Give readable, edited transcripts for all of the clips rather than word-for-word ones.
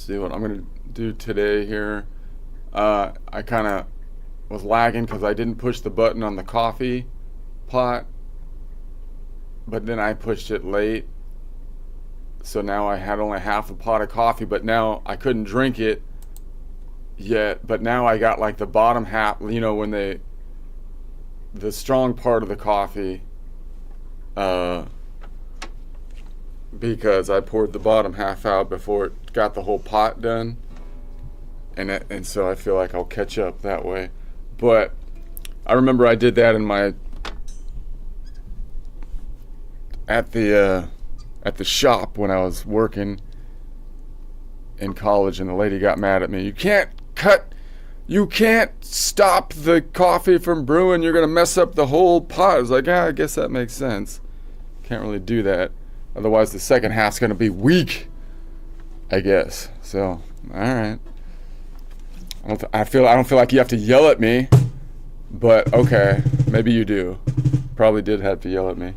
see what I'm gonna do today here. I kind of was lagging because I didn't push the button on the coffee pot, but then I pushed it late. So now I had only half a pot of coffee, but now I couldn't drink it yet. But now I got like the bottom half, you know, when the strong part of the coffee, because I poured the bottom half out before it got the whole pot done. And so I feel like I'll catch up that way. But I remember I did that in my at the shop when I was working in college, and the lady got mad at me. You can't stop the coffee from brewing. You're gonna mess up the whole pot. I was like, I guess that makes sense. Can't really do that. Otherwise, the second half's gonna be weak, I guess. So, all right. I don't feel like you have to yell at me, but okay, maybe you do. Probably did have to yell at me.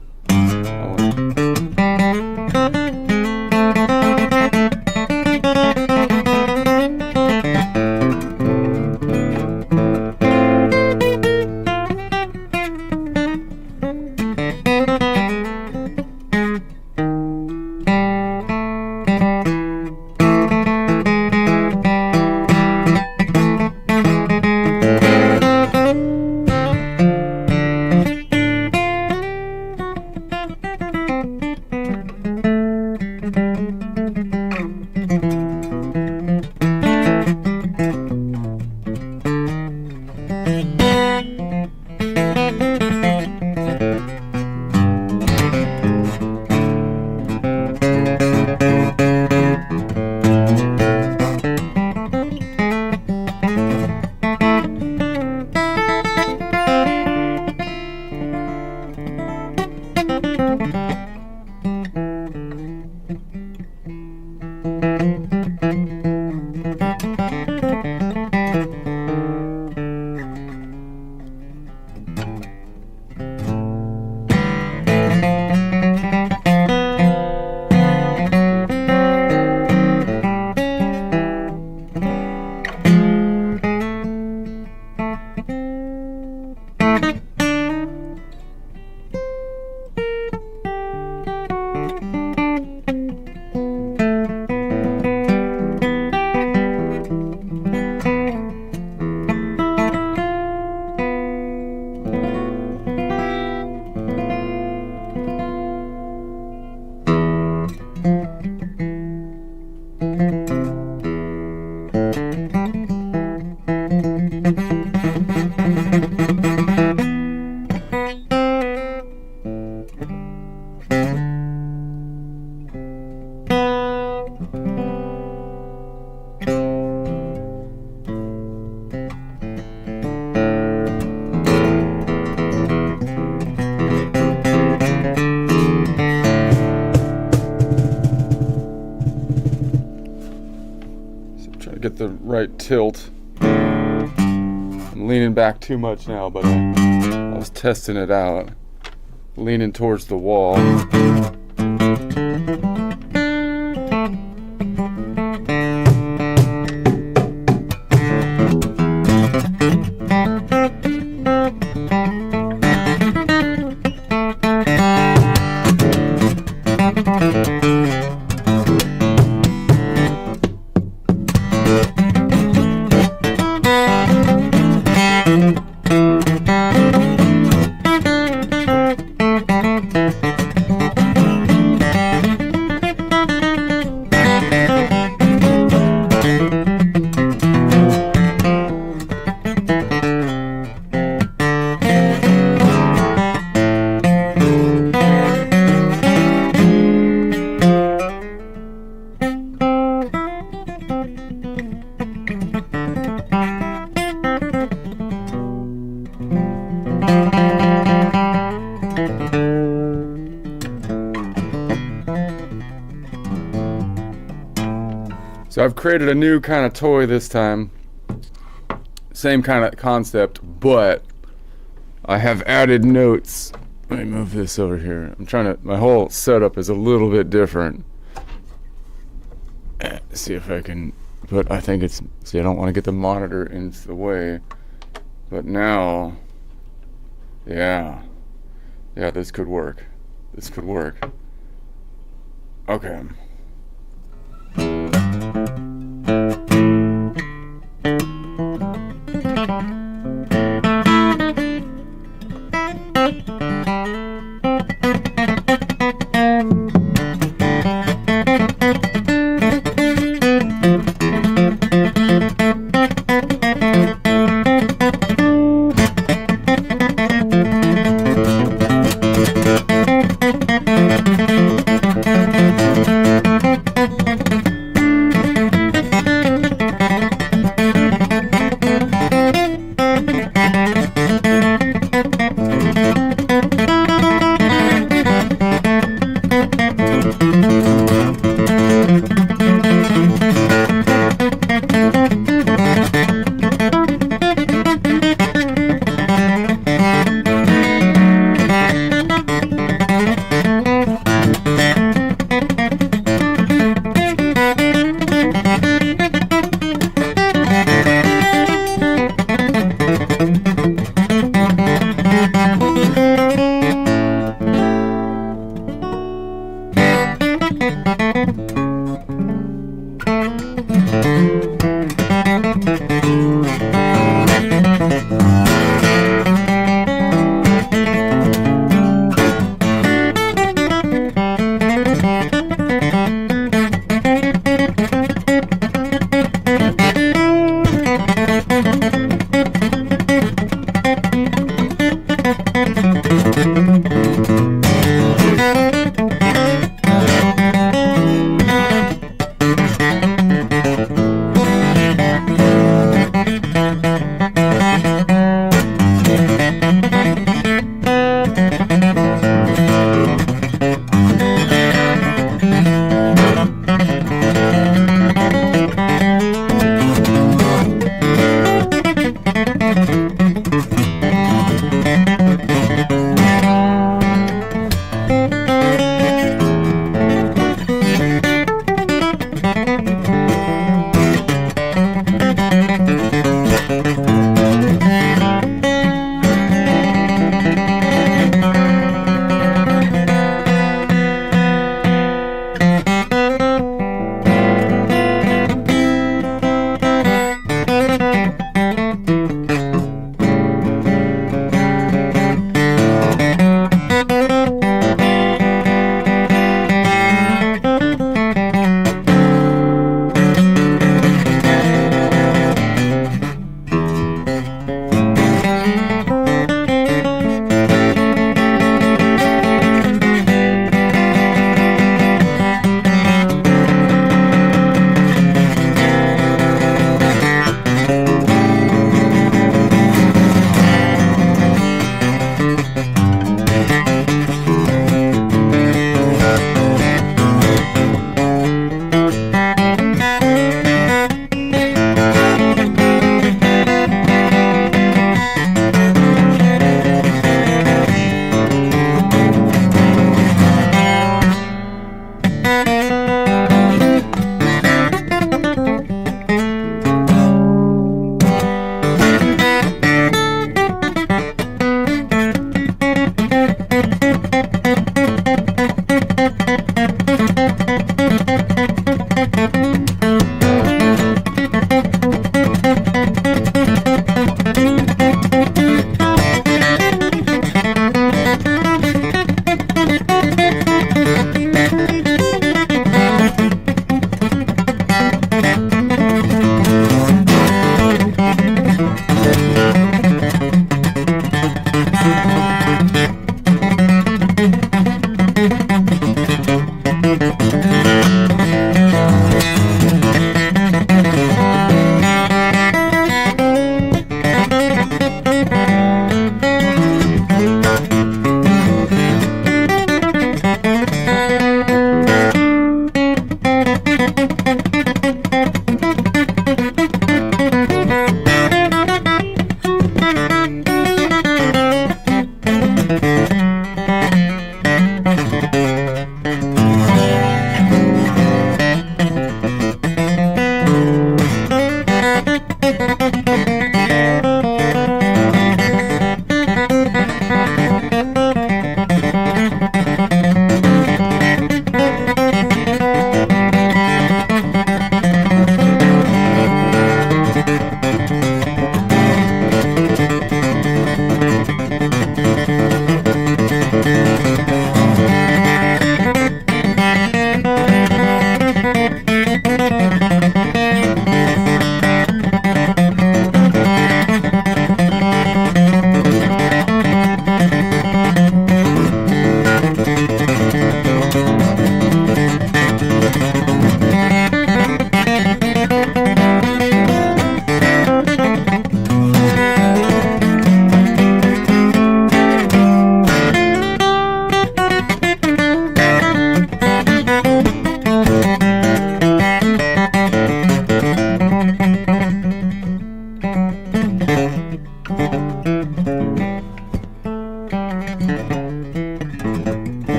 Get the right tilt. I'm leaning back too much now, but I was testing it out. Leaning towards the wall. So I've created a new kind of toy this time. Same kind of concept, but I have added notes. Let me move this over here. My whole setup is a little bit different. See if I can, but I think it's, see, I don't want to get the monitor into the way, but now, yeah, this could work. This could work. Okay.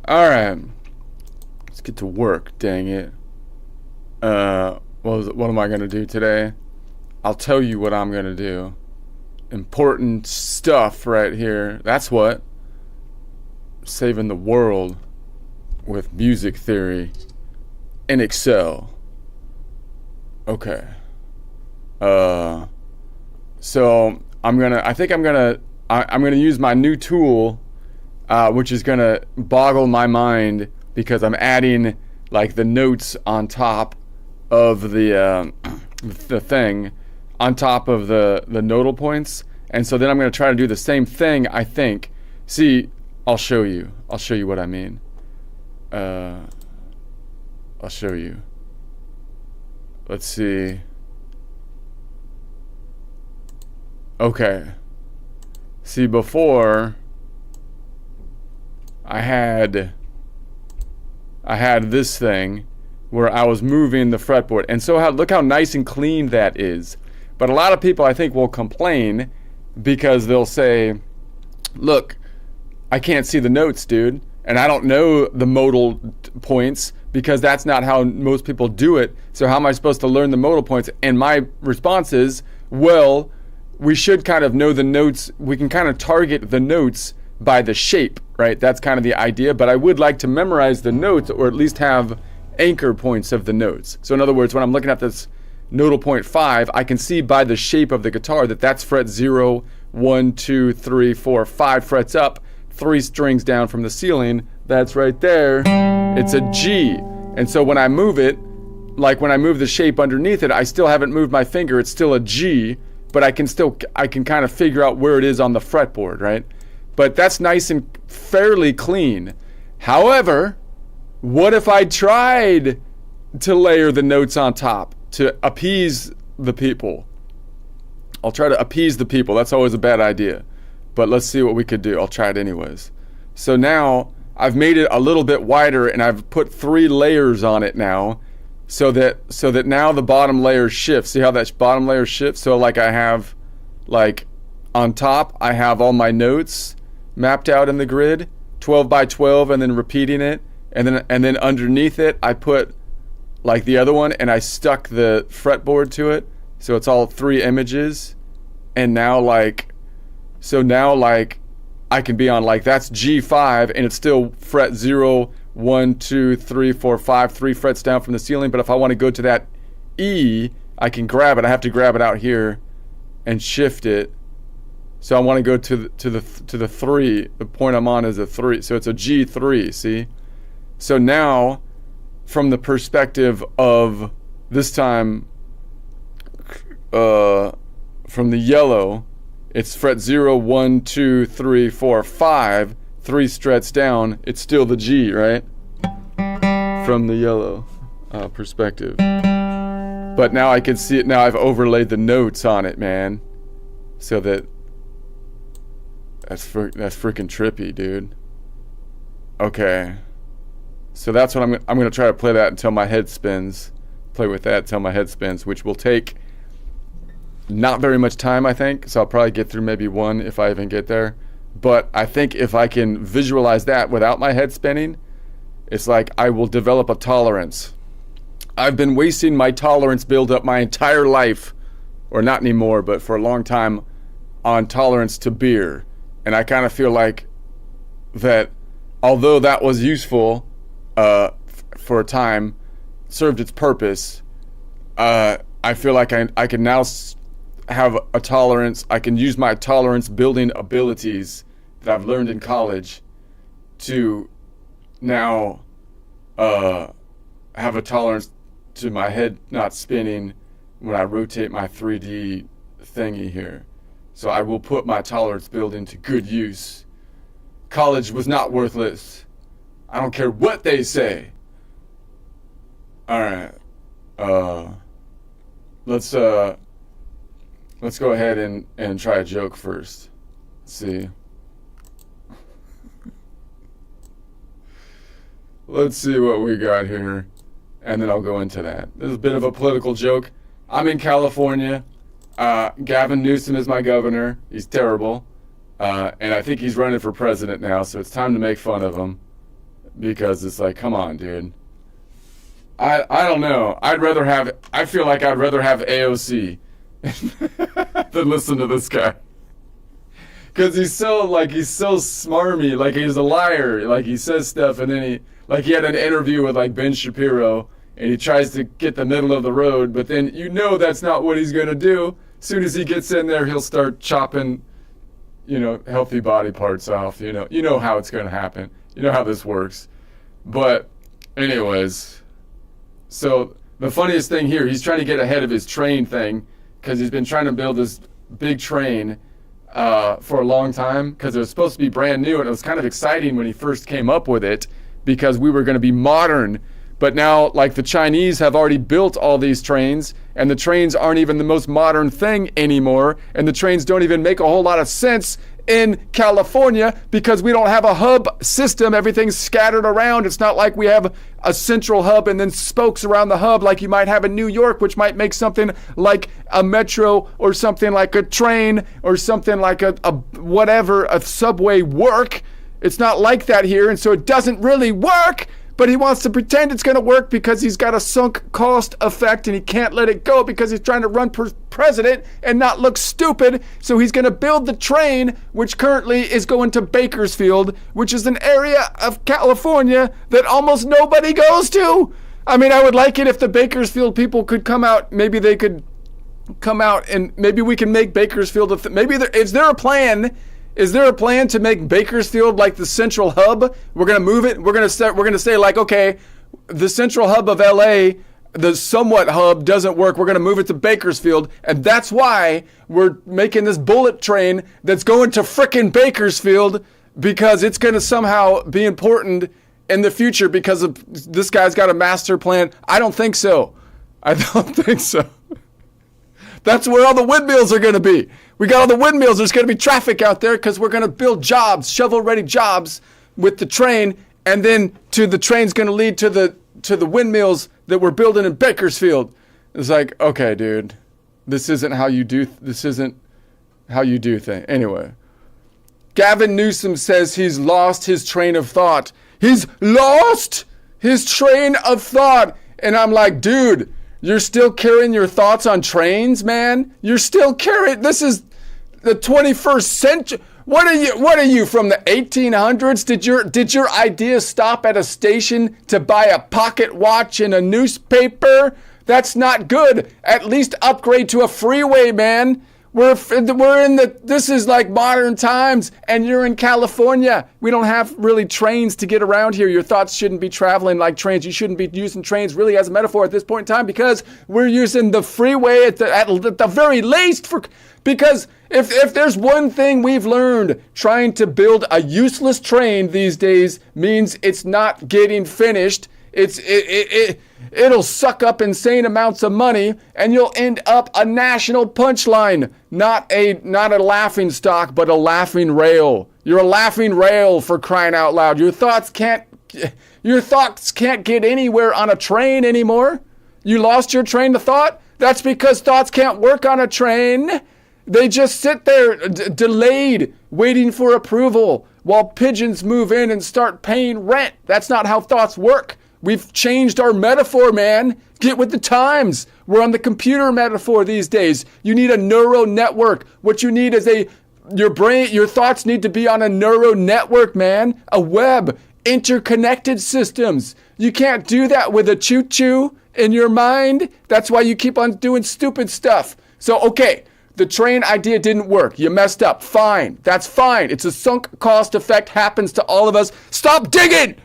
Alright. Let's get to work, dang it. What am I going to do today? I'll tell you what I'm going to do. Important stuff right here. That's what. Saving the world with music theory in Excel. Okay. So I think I'm gonna use my new tool, which is gonna boggle my mind because I'm adding like the notes on top of the thing, on top of the nodal points, and so then I'm gonna try to do the same thing. I think. See, I'll show you what I mean. I'll show you. Let's see. Okay. See, before I had this thing where I was moving the fretboard, and so look how nice and clean that is. But a lot of people, I think, will complain because they'll say, "Look, I can't see the notes, dude, and I don't know the modal points because that's not how most people do it. So how am I supposed to learn the modal points?" And my response is, well, we should kind of know the notes. We can kind of target the notes by the shape, right? That's kind of the idea. But I would like to memorize the notes, or at least have anchor points of the notes. So in other words, when I'm looking at this nodal point 5, I can see by the shape of the guitar that that's fret 0, 1, 2, 3, 4, 5 frets up, 3 strings down from the ceiling. That's right there. It's a G. And so when I move it, like when I move the shape underneath it, I still haven't moved my finger. It's still a G, but I can kind of figure out where it is on the fretboard, right? But that's nice and fairly clean. However, what if I tried to layer the notes on top to appease the people? I'll try to appease the people. That's always a bad idea. But let's see what we could do. I'll try it anyways. So now I've made it a little bit wider, and I've put 3 layers on it now, so that now the bottom layer shifts. See how that bottom layer shifts? So like I have, like on top, I have all my notes mapped out in the grid, 12 by 12, and then repeating it, and then underneath it I put like the other one, and I stuck the fretboard to it, so it's all 3 images. And now like I can be on, like, that's G5, and it's still fret 0, 1, 2, 3, 4, 5, 3 frets down from the ceiling. But if I want to go to that E, I can grab it. I have to grab it out here and shift it. So I want to go to the 3. The point I'm on is a 3. So it's a G3, see? So now, from the perspective of this time, from the yellow, it's fret 0, 1, 2, 3, 4, 5. 3 strets down. It's still the G, right? From the yellow perspective. But now I can see it. Now I've overlaid the notes on it, man. So that's freaking trippy, dude. Okay. So that's what I'm going to try to play that until my head spins. Play with that until my head spins, which will take not very much time, I think. So I'll probably get through maybe 1 if I even get there. But I think if I can visualize that without my head spinning, it's like I will develop a tolerance. I've been wasting my tolerance build up my entire life, or not anymore, but for a long time, on tolerance to beer. And I kind of feel like that, although that was useful for a time, served its purpose, I feel like I can now have a tolerance. I can use my tolerance building abilities that I've learned in college to now have a tolerance to my head not spinning when I rotate my 3D thingy here. So I will put my tolerance building to good use. College was not worthless. I don't care what they say. Alright. Let's go ahead and try a joke first. Let's see. Let's see what we got here. And then I'll go into that. This is a bit of a political joke. I'm in California. Gavin Newsom is my governor. He's terrible. And I think he's running for president now, so it's time to make fun of him. Because it's like, come on, dude. I don't know. I feel like I'd rather have AOC than listen to this guy. Because he's so smarmy. Like, he's a liar. Like, he says stuff and then he had an interview with like Ben Shapiro and he tries to get the middle of the road, but then that's not what he's going to do. As soon as he gets in there, he'll start chopping, healthy body parts off. You know how it's going to happen. You know how this works. But anyways, so the funniest thing here, he's trying to get ahead of his train thing because he's been trying to build this big train for a long time because it was supposed to be brand new, and it was kind of exciting when he first came up with it because we were going to be modern. But now, like, the Chinese have already built all these trains, and the trains aren't even the most modern thing anymore, and the trains don't even make a whole lot of sense in California because we don't have a hub system. Everything's scattered around. It's not like we have a central hub and then spokes around the hub like you might have in New York, which might make something like a metro or something like a train or something like a subway work. It's not like that here, and so it doesn't really work. But he wants to pretend it's going to work because he's got a sunk cost effect and he can't let it go because he's trying to run president and not look stupid. So he's going to build the train, which currently is going to Bakersfield, which is an area of California that almost nobody goes to. I mean, I would like it if the Bakersfield people could come out. Maybe they could come out and maybe we can make Bakersfield. Is there a plan? Is there a plan to make Bakersfield like the central hub? We're going to move it. We're going to say like, okay, the central hub of LA, the somewhat hub doesn't work. We're going to move it to Bakersfield. And that's why we're making this bullet train that's going to frickin' Bakersfield because it's going to somehow be important in the future because of this guy's got a master plan. I don't think so. That's where all the windmills are going to be. We got all the windmills. There's going to be traffic out there because we're going to build jobs, shovel-ready jobs with the train, and then the train's going to lead to the windmills that we're building in Bakersfield. It's like, okay, dude, this isn't how you do things. Anyway, Gavin Newsom says he's lost his train of thought. He's lost his train of thought, and I'm like, dude. You're still carrying your thoughts on trains, man? You're still carrying... This is the 21st century. What are you from the 1800s? Did your idea stop at a station to buy a pocket watch and a newspaper? That's not good. At least upgrade to a freeway, man. We're in this is like modern times, and you're in California. We don't have really trains to get around here. Your thoughts shouldn't be traveling like trains. You shouldn't be using trains really as a metaphor at this point in time, because we're using the freeway at the very least because if there's one thing we've learned, trying to build a useless train these days means it's not getting finished. It'll suck up insane amounts of money, and you'll end up a national punchline, not a laughing stock, but a laughing rail. You're a laughing rail, for crying out loud. Your thoughts can't get anywhere on a train anymore. You lost your train of thought? That's because thoughts can't work on a train. They just sit there delayed, waiting for approval while pigeons move in and start paying rent. That's not how thoughts work. We've changed our metaphor, man. Get with the times. We're on the computer metaphor these days. You need a neural network. What you need is your thoughts need to be on a neural network, man. A web, interconnected systems. You can't do that with a choo-choo in your mind. That's why you keep on doing stupid stuff. So, okay, the train idea didn't work. You messed up. Fine. That's fine. It's a sunk cost effect. Happens to all of us. Stop digging!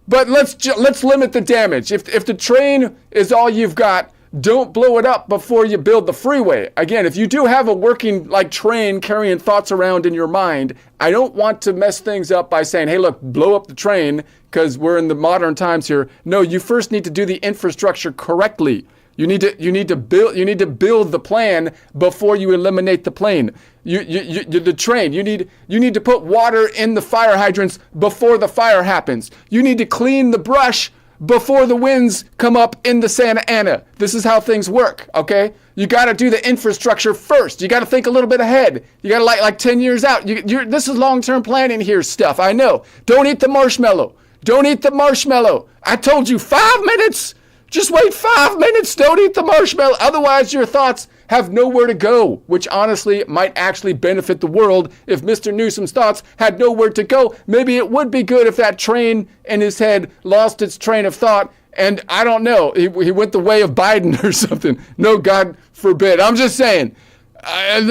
But let's limit the damage. If the train is all you've got, don't blow it up before you build the freeway. Again, if you do have a working train carrying thoughts around in your mind, I don't want to mess things up by saying, hey, look, blow up the train because we're in the modern times here. No, you first need to do the infrastructure correctly. You need to build the plan before you eliminate the plane. The train. You need to put water in the fire hydrants before the fire happens. You need to clean the brush before the winds come up in the Santa Ana. This is how things work, okay? You got to do the infrastructure first. You got to think a little bit ahead. You got to like 10 years out. This is long-term planning here stuff. I know. Don't eat the marshmallow. Don't eat the marshmallow. I told you 5 minutes. Just wait 5 minutes. Don't eat the marshmallow. Otherwise, your thoughts have nowhere to go, which honestly might actually benefit the world. If Mr. Newsom's thoughts had nowhere to go, maybe it would be good if that train in his head lost its train of thought. And I don't know, he went the way of Biden or something. No, God forbid. I'm just saying. I'm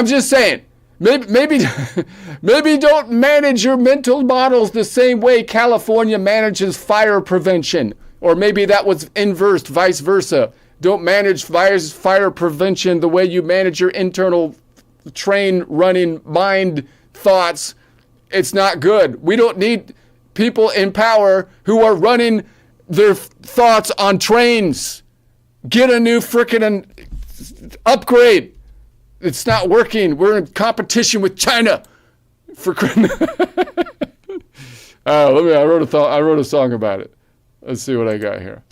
just saying. Maybe don't manage your mental models the same way California manages fire prevention. Or maybe that was inversed, vice versa. Don't manage fire prevention the way you manage your internal train running mind thoughts. It's not good. We don't need people in power who are running their thoughts on trains. Get a new frickin' upgrade. It's not working. We're in competition with China. I wrote a song about it. Let's see what I got here.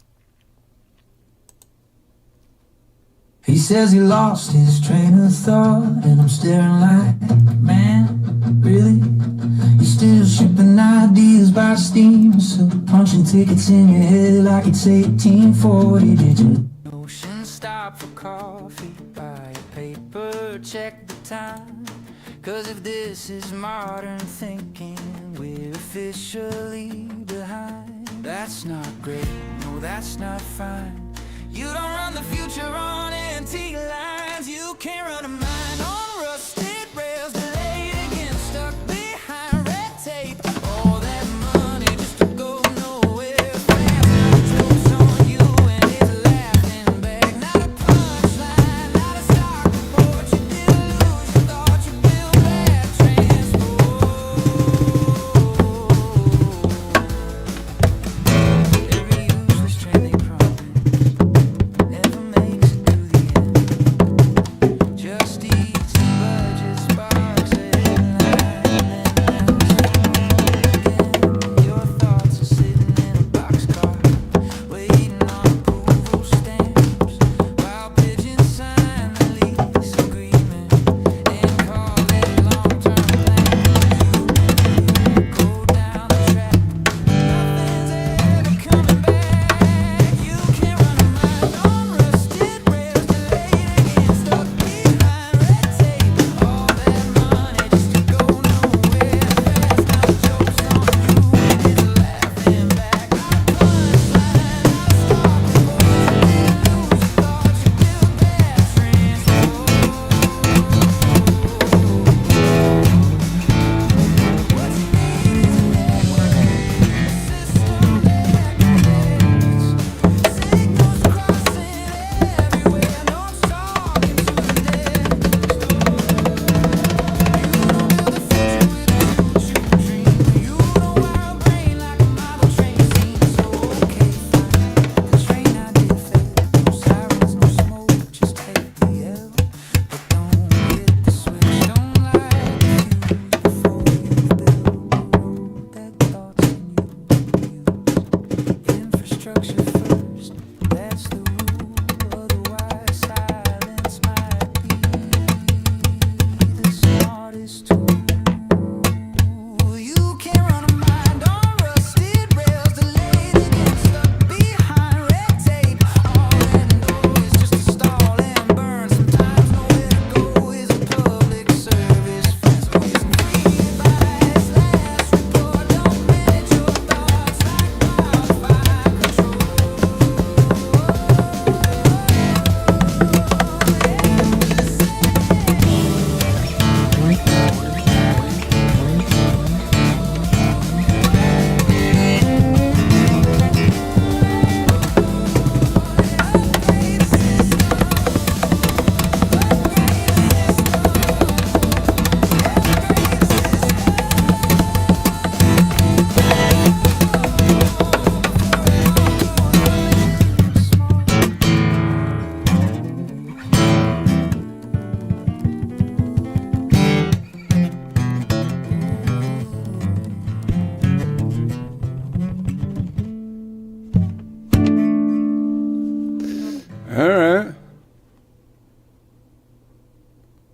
He says he lost his train of thought, and I'm staring like, man, really? You're still shipping ideas by steam, so punching tickets in your head like it's 1840. Did you? Ocean stop for coffee, buy a paper, check the time. 'Cause if this is modern thinking, we're officially behind. That's not great, no, that's not fine. You don't run the future on antique lines. You can't run a mine on rusted rails, delayed again, stuck behind red tape. All that money just to go nowhere fast. Jokes on you and it's laughing back. Not a punchline, not a stock report. You didn't lose, you thought you built that transport. Every useless train they promise never makes it to the end. Just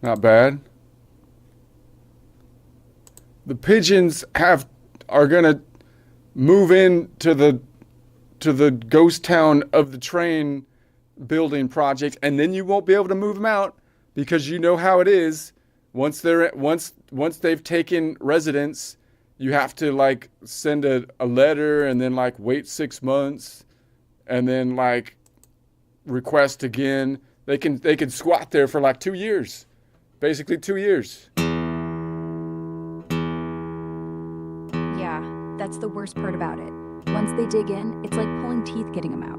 Not bad. The pigeons are gonna move in to the ghost town of the train building project, and then you won't be able to move them out because you know how it is. Once they've taken residence, you have to like send a letter and then like wait 6 months and then like request again. They can squat there for like 2 years. Basically 2 years. Yeah, that's the worst part about it. Once they dig in, it's like pulling teeth getting them out.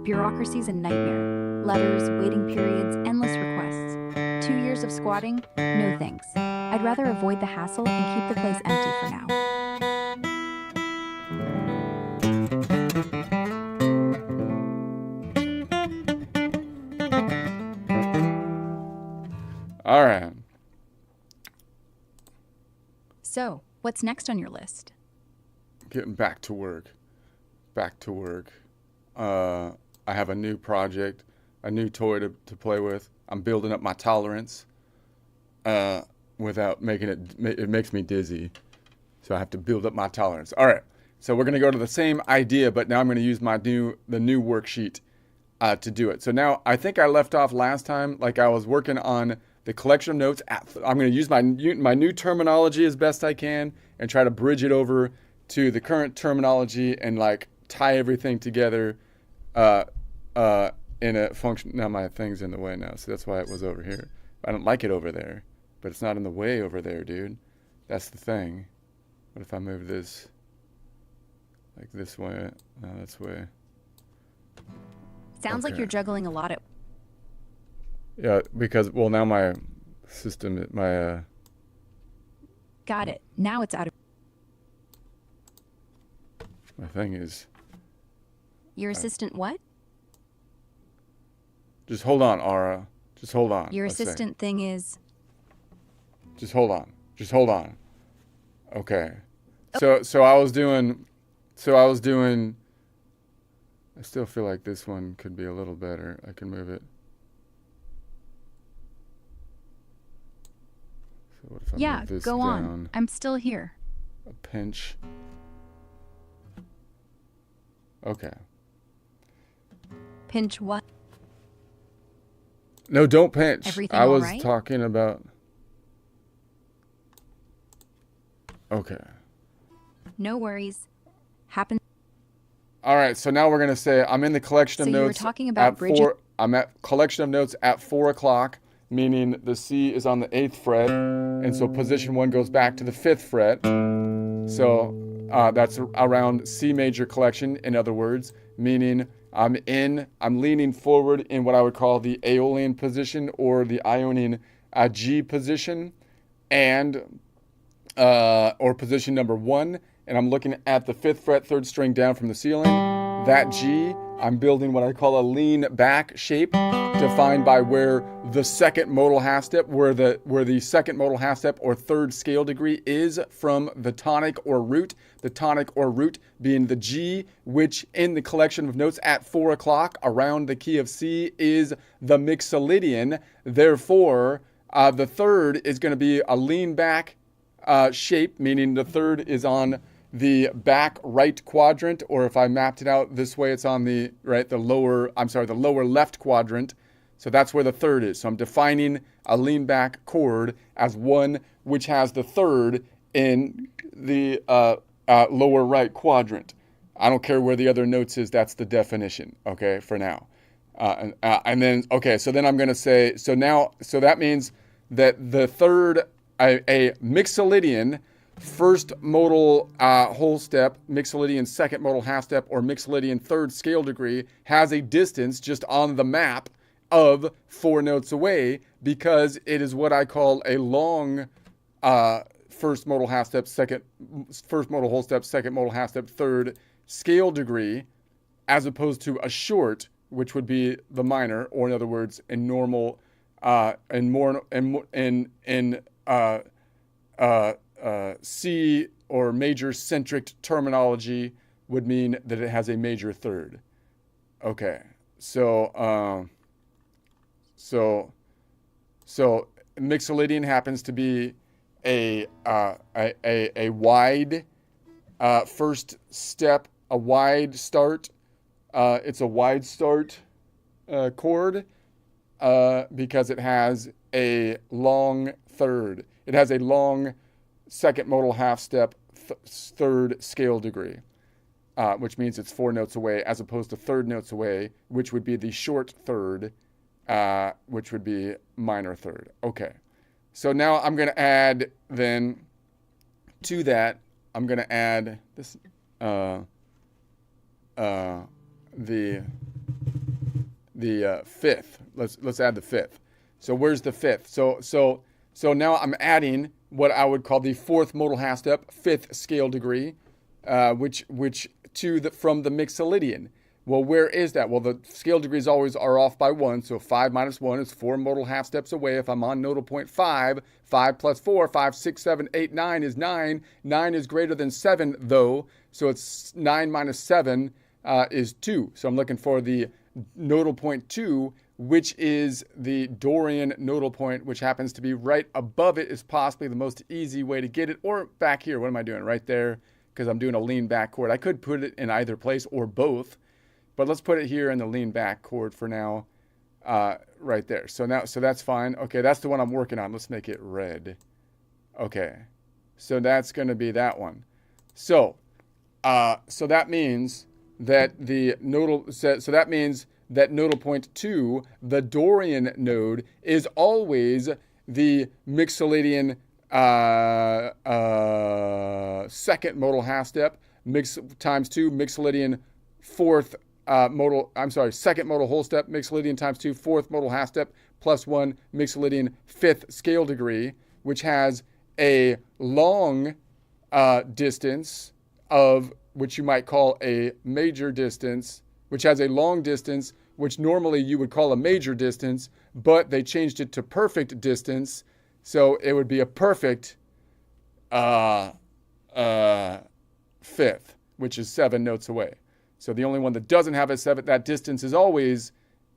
Bureaucracy's a nightmare. Letters, waiting periods, endless requests. 2 years of squatting? No thanks. I'd rather avoid the hassle and keep the place empty for now. All right. So, what's next on your list? Getting back to work. Back to work. I have a new project, a new toy to play with. I'm building up my tolerance without making it makes me dizzy. So I have to build up my tolerance. All right. So we're going to go to the same idea, but now I'm going to use the new worksheet to do it. So now I think I left off last time, like I was working on the collection of notes. I'm going to use my new terminology as best I can and try to bridge it over to the current terminology and like tie everything together in a function. Now my thing's in the way now, so that's why it was over here. I don't like it over there, but it's not in the way over there, dude. That's the thing. What if I move this like this way? No, that's way. Sounds like you're juggling a lot at... Yeah, because, well, now my system, Got it. Now it's out of... my thing is... Your assistant what? Just hold on, Aura. Just hold on. Your assistant thing is... Just hold on. Just hold on. Okay. So I was doing... I still feel like this one could be a little better. I can move it. So what if I move this go down on. I'm still here. a pinch? Okay. Pinch what? No, don't pinch. Everything I all was right? talking about... Okay. No worries. Happen. All right, so now we're going to say I'm in the collection of So you were notes talking about at bridging- 4. I'm at collection of notes at 4 o'clock, meaning the C is on the 8th fret, and so position 1 goes back to the 5th fret. So that's around C major collection, in other words, meaning I'm leaning forward in what I would call the Aeolian position or the Ionian G position, and or position number 1, and I'm looking at the 5th fret, 3rd string down from the ceiling. That G, I'm building what I call a lean back shape, defined by where the second modal half step, where the second modal half step or 3rd scale degree is from the tonic or root. The tonic or root being the G, which in the collection of notes at 4 o'clock around the key of C is the mixolydian. Therefore, the 3rd is going to be a lean back shape, meaning the 3rd is on the back right quadrant, or if I mapped it out this way, it's on the lower left quadrant. So that's where the 3rd is. So I'm defining a lean back chord as one which has the 3rd in the lower right quadrant. I don't care where the other notes is. That's the definition. Okay, for now. And then so then I'm going to say so that means that the 3rd a mixolydian first modal whole step, mixolydian second modal half step, or mixolydian 3rd scale degree has a distance just on the map of 4 notes away, because it is what I call a long first modal half step, first modal whole step, second modal half step, 3rd scale degree, as opposed to a short, which would be the minor, or in other words, in normal, C or major centric terminology would mean that it has a major 3rd. Okay, so mixolydian happens to be a wide first step, a wide start. It's a wide start chord because it has a long third. It has a long second modal half step third scale degree, which means it's 4 notes away as opposed to third notes away, which would be the short third, which would be minor third. Okay. So now I'm going to add then to that, I'm going to add this, the fifth. Let's add the fifth. So where's the fifth? So now I'm adding what I would call the fourth modal half step, fifth scale degree, which from the mixolydian. Well, where is that? Well, the scale degrees always are off by 1, so 5 minus 1 is 4 modal half steps away. If I'm on nodal point 5, 5 plus 4, 5, 6, 7, 8, 9 is 9. 9 is greater than 7, though, so it's 9 minus 7 is 2. So I'm looking for the nodal point 2, which is the Dorian nodal point, which happens to be right above it, is possibly the most easy way to get it, or back here. What am I doing? Right there, because I'm doing a lean back chord. I could put it in either place or both. But let's put it here in the lean back chord for now, right there. So that's fine. Okay, that's the one I'm working on. Let's make it red. Okay, so that's going to be that one. So that means that the nodal. So that means that nodal point 2, the Dorian node, is always the mixolydian second modal half step times 2 mixolydian fourth. Second modal whole step, mixolydian times 2, fourth modal half step, plus 1 mixolydian fifth scale degree, which has a long distance of, which you might call a major distance, which has a long distance, which normally you would call a major distance, but they changed it to perfect distance, so it would be a perfect fifth, which is 7 notes away. So the only one that doesn't have a 7, that distance is always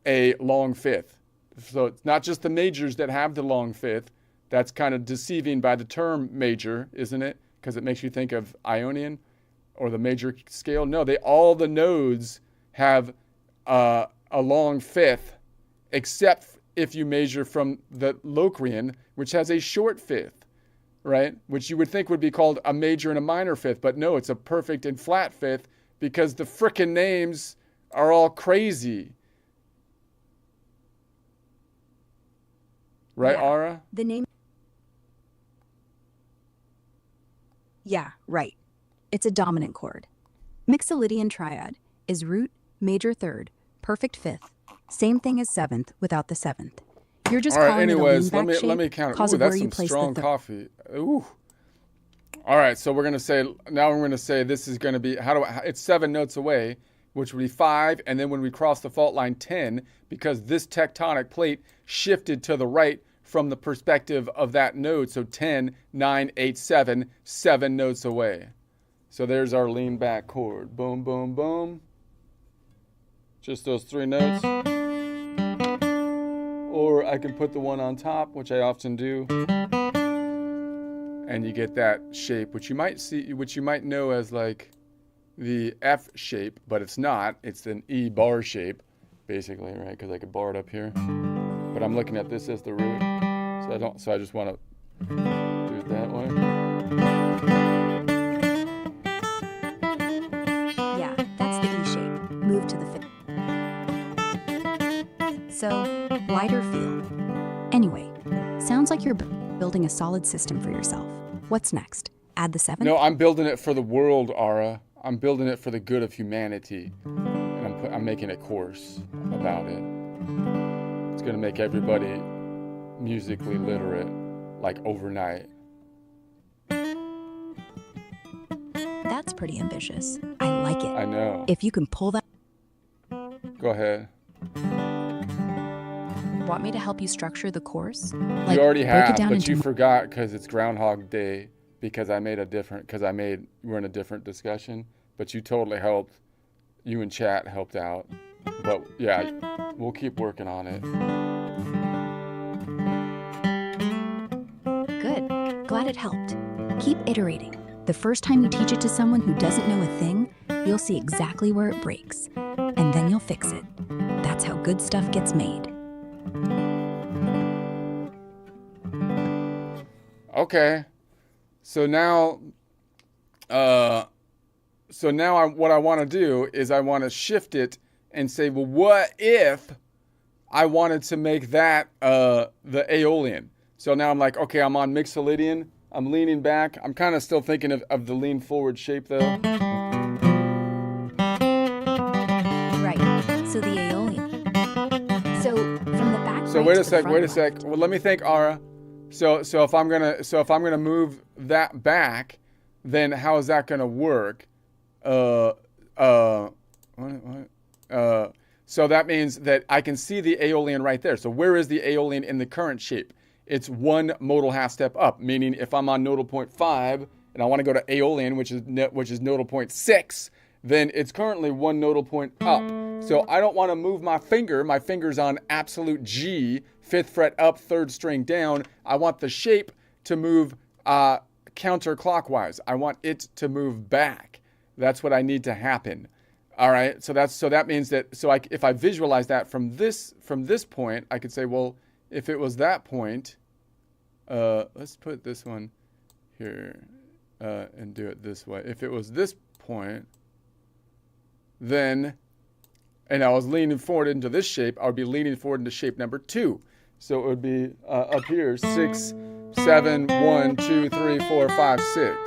a long fifth. So it's not just the majors that have the long fifth. That's kind of deceiving by the term major, isn't it? Because it makes you think of Ionian or the major scale. No, all the nodes have a long fifth, except if you measure from the Locrian, which has a short fifth, right? Which you would think would be called a major and a minor fifth, but no, it's a perfect and flat fifth, because the frickin' names are all crazy. Right, Yeah. Ara? The name. Yeah, right. It's a dominant chord. Mixolydian triad is root, major third, perfect fifth. Same thing as seventh without the seventh. You're just All right, calling anyways, it a lean back let me shape count it. because Ooh, of where that's you some place strong the third. coffee. Ooh. All right, so we're going to say this is going to be, it's 7 notes away, which would be 5, and then when we cross the fault line, 10, because this tectonic plate shifted to the right from the perspective of that node. So 10, 9, 8, 7, 7 notes away. So there's our lean back chord. Boom, boom, boom. Just those 3 notes. Or I can put the one on top, which I often do. And you get that shape, which you might know as like the F shape, but it's not. It's an E bar shape, basically, right? Because I could bar it up here. But I'm looking at this as the root, so I just want to do it that way. Yeah, that's the E shape. Move to the fifth. So, wider feel. Anyway, sounds like you're building a solid system for yourself. What's next? Add the 7th? No, I'm building it for the world, Ara. I'm building it for the good of humanity. And I'm making a course about it. It's going to make everybody musically literate, like overnight. That's pretty ambitious. I like it. I know. If you can pull that. Go ahead. Want me to help you structure the course? You already break it have, down but into you forgot because it's Groundhog Day, because we're in a different discussion, but you totally helped. You and chat helped out. But yeah, we'll keep working on it. Glad it helped. Keep iterating. The first time you teach it to someone who doesn't know a thing, you'll see exactly where it breaks, and then you'll fix it. That's how good stuff gets made. Okay. So now, what I want to do is I want to shift it and say, well, what if I wanted to make that the Aeolian? So now I'm like, okay, I'm on Mixolydian. I'm leaning back. I'm kind of still thinking of the lean forward shape though. Right. So the Aeolian. So from the back. So right wait to a the sec. front Wait a left. sec. Well, let me think, Ara. So if I'm gonna move that back, then how is that gonna work? So that means that I can see the Aeolian right there. So where is the Aeolian in the current shape? It's one modal half step up, meaning if I'm on nodal point 5 and I want to go to Aeolian, which is nodal point 6, then it's currently one nodal point up. So I don't want to move my finger. My finger's on absolute G, 5th fret up, 3rd string down. I want the shape to move counterclockwise. I want it to move back. That's what I need to happen. All right. So that means that if I visualize that from this point, I could say, well, if it was that point, let's put this one here and do it this way. If it was this point, then, and I was leaning forward into this shape, I would be leaning forward into shape number 2. So it would be up here, 6, 7, 1, 2, 3, 4, 5, 6.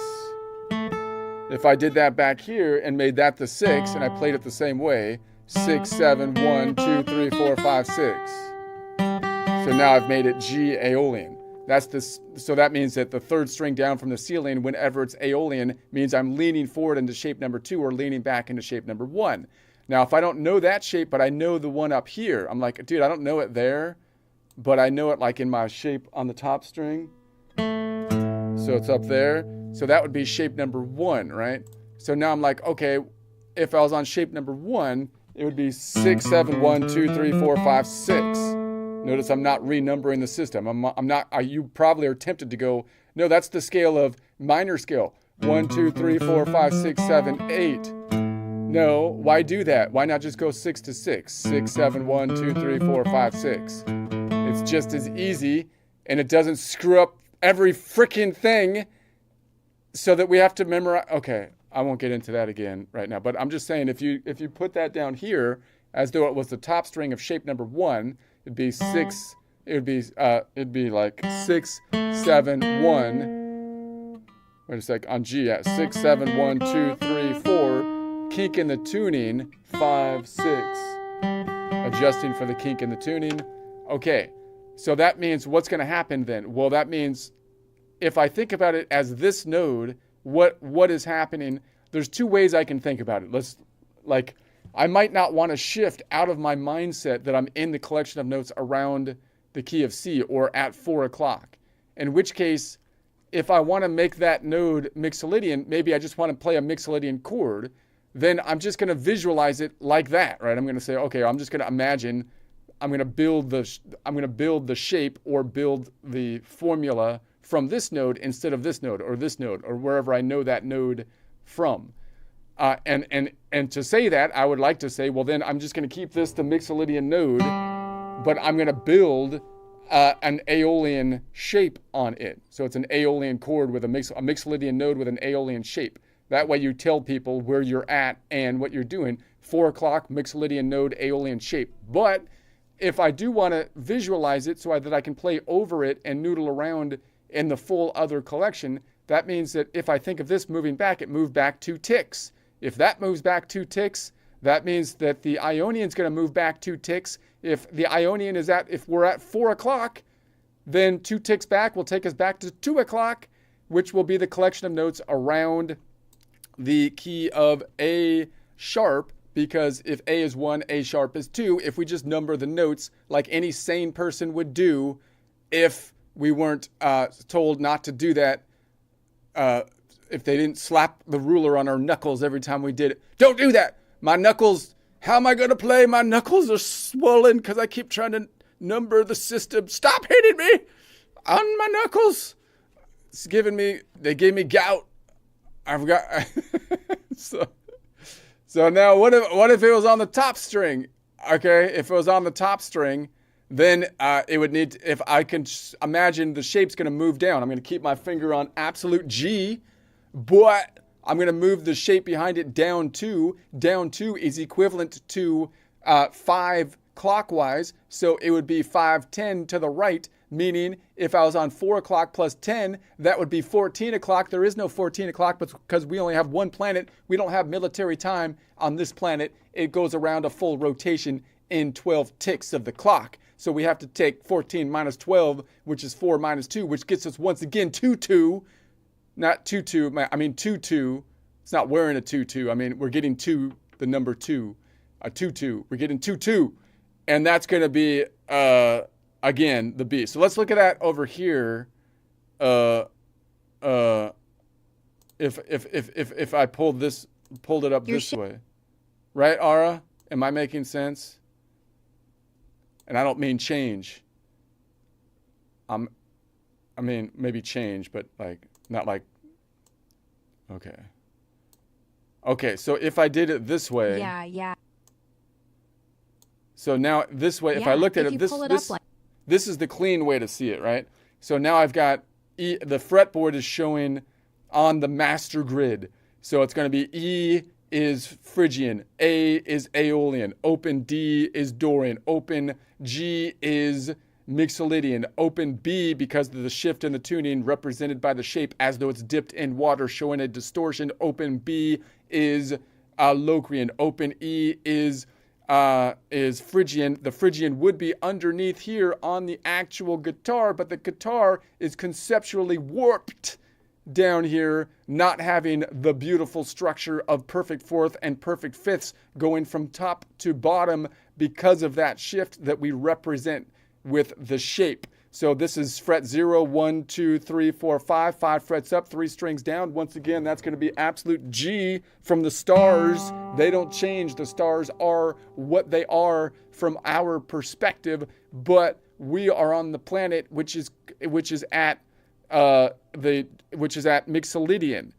If I did that back here and made that the 6, and I played it the same way, 6, 7, 1, 2, 3, 4, 5, 6. So now I've made it G Aeolian. So that means that the 3rd string down from the ceiling, whenever it's Aeolian, means I'm leaning forward into shape number 2 or leaning back into shape number 1. Now, if I don't know that shape, but I know the one up here, I'm like, dude, I don't know it there, but I know it like in my shape on the top string. So it's up there. So that would be shape number 1, right? So now I'm like, okay, if I was on shape number 1, it would be 6, 7, 1, 2, 3, 4, 5, 6. Notice I'm not renumbering the system. I'm not. You probably are tempted to go, no, that's the scale of minor scale. 1, 2, 3, 4, 5, 6, 7, 8. No, why do that? Why not just go 6 to 6? 6, 7, 1, 2, 3, 4, 5, 6. It's just as easy, and it doesn't screw up every freaking thing so that we have to memorize. Okay, I won't get into that again right now, but I'm just saying if you put that down here as though it was the top string of shape number 1, it'd be 6, it'd be like 6, 7, 1. Wait a sec, on G, yeah, 6, 7, 1, 2, 3, 4. Kink in the tuning, 5, 6. Adjusting for the kink in the tuning. Okay, so that means what's going to happen then? Well, that means if I think about it as this node, what is happening? There's 2 ways I can think about it. I might not want to shift out of my mindset that I'm in the collection of notes around the key of C or at 4 o'clock. In which case, if I want to make that node Mixolydian, maybe I just want to play a Mixolydian chord, then I'm just going to visualize it like that, right? I'm going to say, okay, I'm just going to imagine I'm going to build the shape or build the formula from this node instead of this node or wherever I know that node from. And to say that, I would like to say, well, then I'm just going to keep this the Mixolydian node, but I'm going to build an Aeolian shape on it. So it's an Aeolian chord with a Mixolydian node with an Aeolian shape. That way you tell people where you're at and what you're doing. 4 o'clock, Mixolydian node, Aeolian shape. But if I do want to visualize it so that I can play over it and noodle around in the full other collection, that means that if I think of this moving back, it moved back 2 ticks. If that moves back 2 ticks, that means that the Ionian is going to move back 2 ticks. If the Ionian if we're at 4 o'clock, then 2 ticks back will take us back to 2 o'clock, which will be the collection of notes around the key of A sharp, because if A is 1, A sharp is 2, if we just number the notes like any sane person would do if we weren't told not to do that, if they didn't slap the ruler on our knuckles every time we did it. Don't do that! My knuckles, how am I going to play? My knuckles are swollen because I keep trying to number the system. Stop hitting me on my knuckles! they gave me gout. I've got, so now what if it was on the top string? Okay, if it was on the top string, then it would need, if I can imagine the shape's going to move down. I'm going to keep my finger on absolute G, but I'm going to move the shape behind it down 2. Down 2 is equivalent to 5 clockwise, so it would be 5, 10 to the right, meaning if I was on 4 o'clock plus 10, that would be 14 o'clock. There is no 14 o'clock because we only have one planet. We don't have military time on this planet. It goes around a full rotation in 12 ticks of the clock. So we have to take 14 minus 12, which is 4 minus 2, which gets us once again 2-2. Not 2-2, I mean 2-2. It's not wearing a 2-2. I mean, we're getting 2, the number 2. A 2-2. We're getting 2-2. And that's going to be, again, the B. So let's look at that over here. If I pulled it up this way. Right, Ara? Am I making sense? And I don't mean change. I mean, maybe change, but like, not like, okay. Okay, so if I did it this way. Yeah. So now this way, if I looked at it, this is the clean way to see it, right? So now I've got E, the fretboard is showing on the master grid. So it's going to be E is Phrygian, A is Aeolian, open D is Dorian, open G is Mixolydian, open B, because of the shift in the tuning represented by the shape as though it's dipped in water showing a distortion, open B is Locrian, open E is Phrygian. The Phrygian would be underneath here on the actual guitar, but the guitar is conceptually warped down here, not having the beautiful structure of perfect fourth and perfect fifths going from top to bottom because of that shift that we represent with the shape. So this is fret 0, 1, 2, 3, 4, 5, 5 frets up, 3 strings down. Once again, that's going to be absolute G from the stars. They don't change. The stars are what they are from our perspective, but we are on the planet which is at Mixolydian.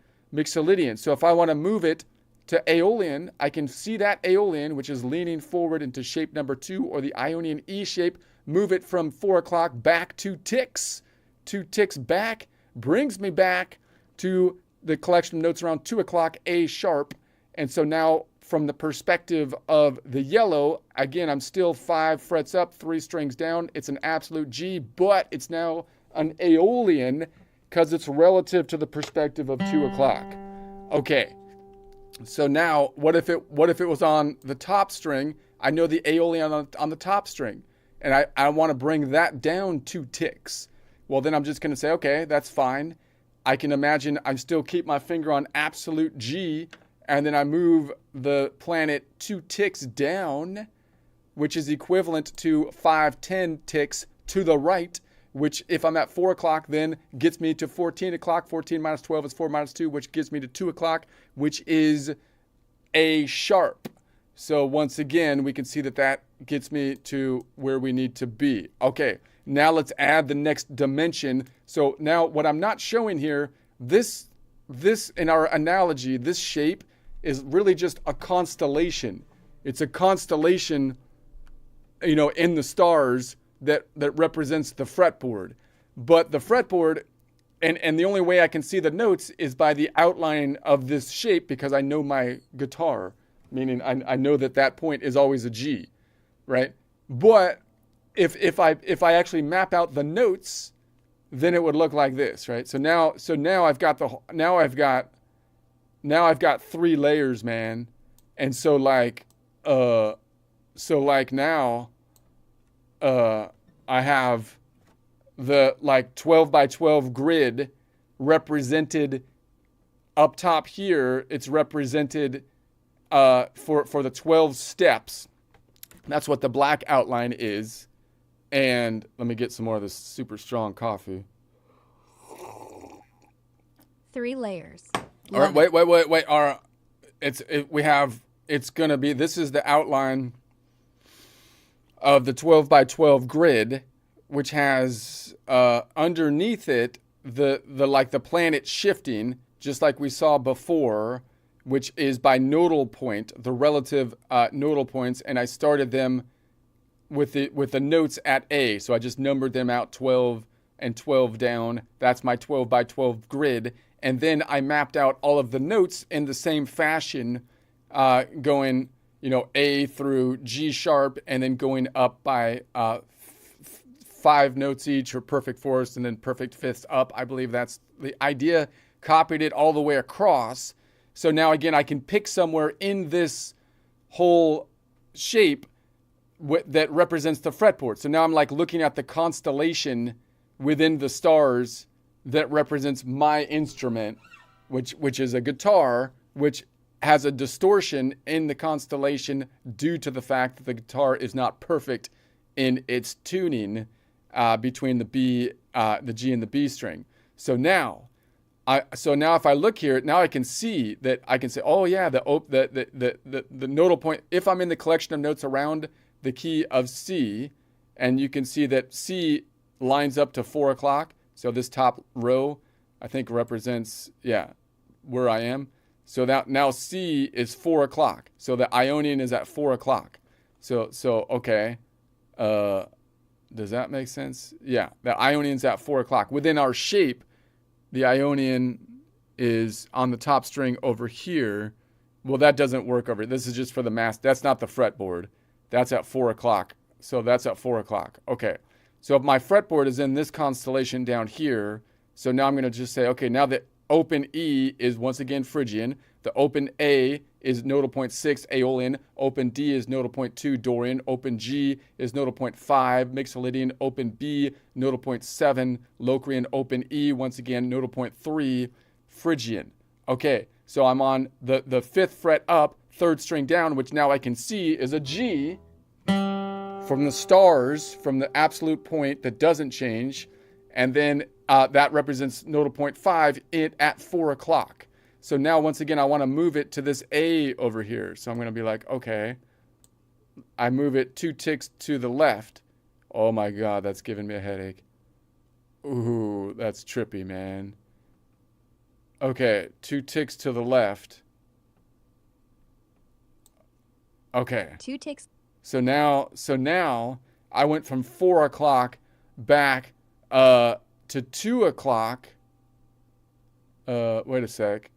So if I want to move it to Aeolian, I can see that Aeolian, which is leaning forward into shape number 2, or the Ionian E shape, move it from 4 o'clock back 2 ticks. 2 ticks back brings me back to the collection of notes around 2 o'clock, A sharp. And so now from the perspective of the yellow, again, I'm still 5 frets up, 3 strings down. It's an absolute G, but it's now an Aeolian because it's relative to the perspective of 2 o'clock. Okay, so now what if it was on the top string? I know the Aeolian on the top string, and I want to bring that down 2 ticks. Well, then I'm just going to say, okay, that's fine. I can imagine I still keep my finger on absolute G, and then I move the planet 2 ticks down, which is equivalent to 5, 10 ticks to the right, which if I'm at 4 o'clock then gets me to 14 o'clock. 14 minus 12 is 4 minus 2, which gives me to 2 o'clock, which is A sharp. So once again, we can see that gets me to where we need to be. Okay, now let's add the next dimension. So now what I'm not showing here, this in our analogy, this shape is really just a constellation. It's a constellation, in the stars that represents the fretboard. But the fretboard, and the only way I can see the notes is by the outline of this shape, because I know my guitar, meaning I know that point is always a G, right? But if I actually map out the notes, then it would look like this, right? So now I've got 3 layers, man. And so now I have the 12 by 12 grid represented up top here. It's represented for the 12 steps. That's what the black outline is. And let me get some more of this super strong coffee. 3 layers. All right, wait. All right, it's gonna be. This is the outline of the 12 by 12 grid, which has underneath it the planet shifting, just like we saw before, which is by nodal point, the relative nodal points, and I started them with the notes at A. So I just numbered them out 12 and 12 down. That's my 12 by 12 grid. And then I mapped out all of the notes in the same fashion, going, A through G sharp, and then going up by 5 notes each, or perfect fourths, and then perfect fifths up. I believe that's the idea. Copied it all the way across. So now again, I can pick somewhere in this whole shape that represents the fretboard. So now I'm like looking at the constellation within the stars that represents my instrument, which is a guitar, which has a distortion in the constellation due to the fact that the guitar is not perfect in its tuning between the G and the B string. So now if I look here, now I can see that I can say, oh yeah, the nodal point. If I'm in the collection of notes around the key of C, and you can see that C lines up to 4 o'clock. So this top row, I think, represents, where I am. So that now C is 4 o'clock. So the Ionian is at 4 o'clock. So okay. Does that make sense? Yeah, the Ionian's at 4 o'clock. Within our shape, the Ionian is on the top string over here. Well, that doesn't work over. This is just for the mass. That's not the fretboard. That's at 4 o'clock. So that's at 4 o'clock. Okay. So if my fretboard is in this constellation down here, so now I'm going to just say, okay, now the open E is once again Phrygian. The open A is nodal point 6, Aeolian. Open D is nodal point 2, Dorian. Open G is nodal point 5, Mixolydian. Open B, nodal point 7, Locrian. Open E, once again, nodal point 3, Phrygian. Okay, so I'm on the 5th fret up, 3rd string down, which now I can see is a G from the stars, from the absolute point that doesn't change. And then that represents nodal point 5 at 4 o'clock. So now, once again, I want to move it to this A over here. So I'm going to be like, okay. I move it 2 ticks to the left. Oh my God, that's giving me a headache. Ooh, that's trippy, man. Okay, 2 ticks to the left. Okay. 2 ticks. So now I went from 4 o'clock back to 2 o'clock. Wait a sec.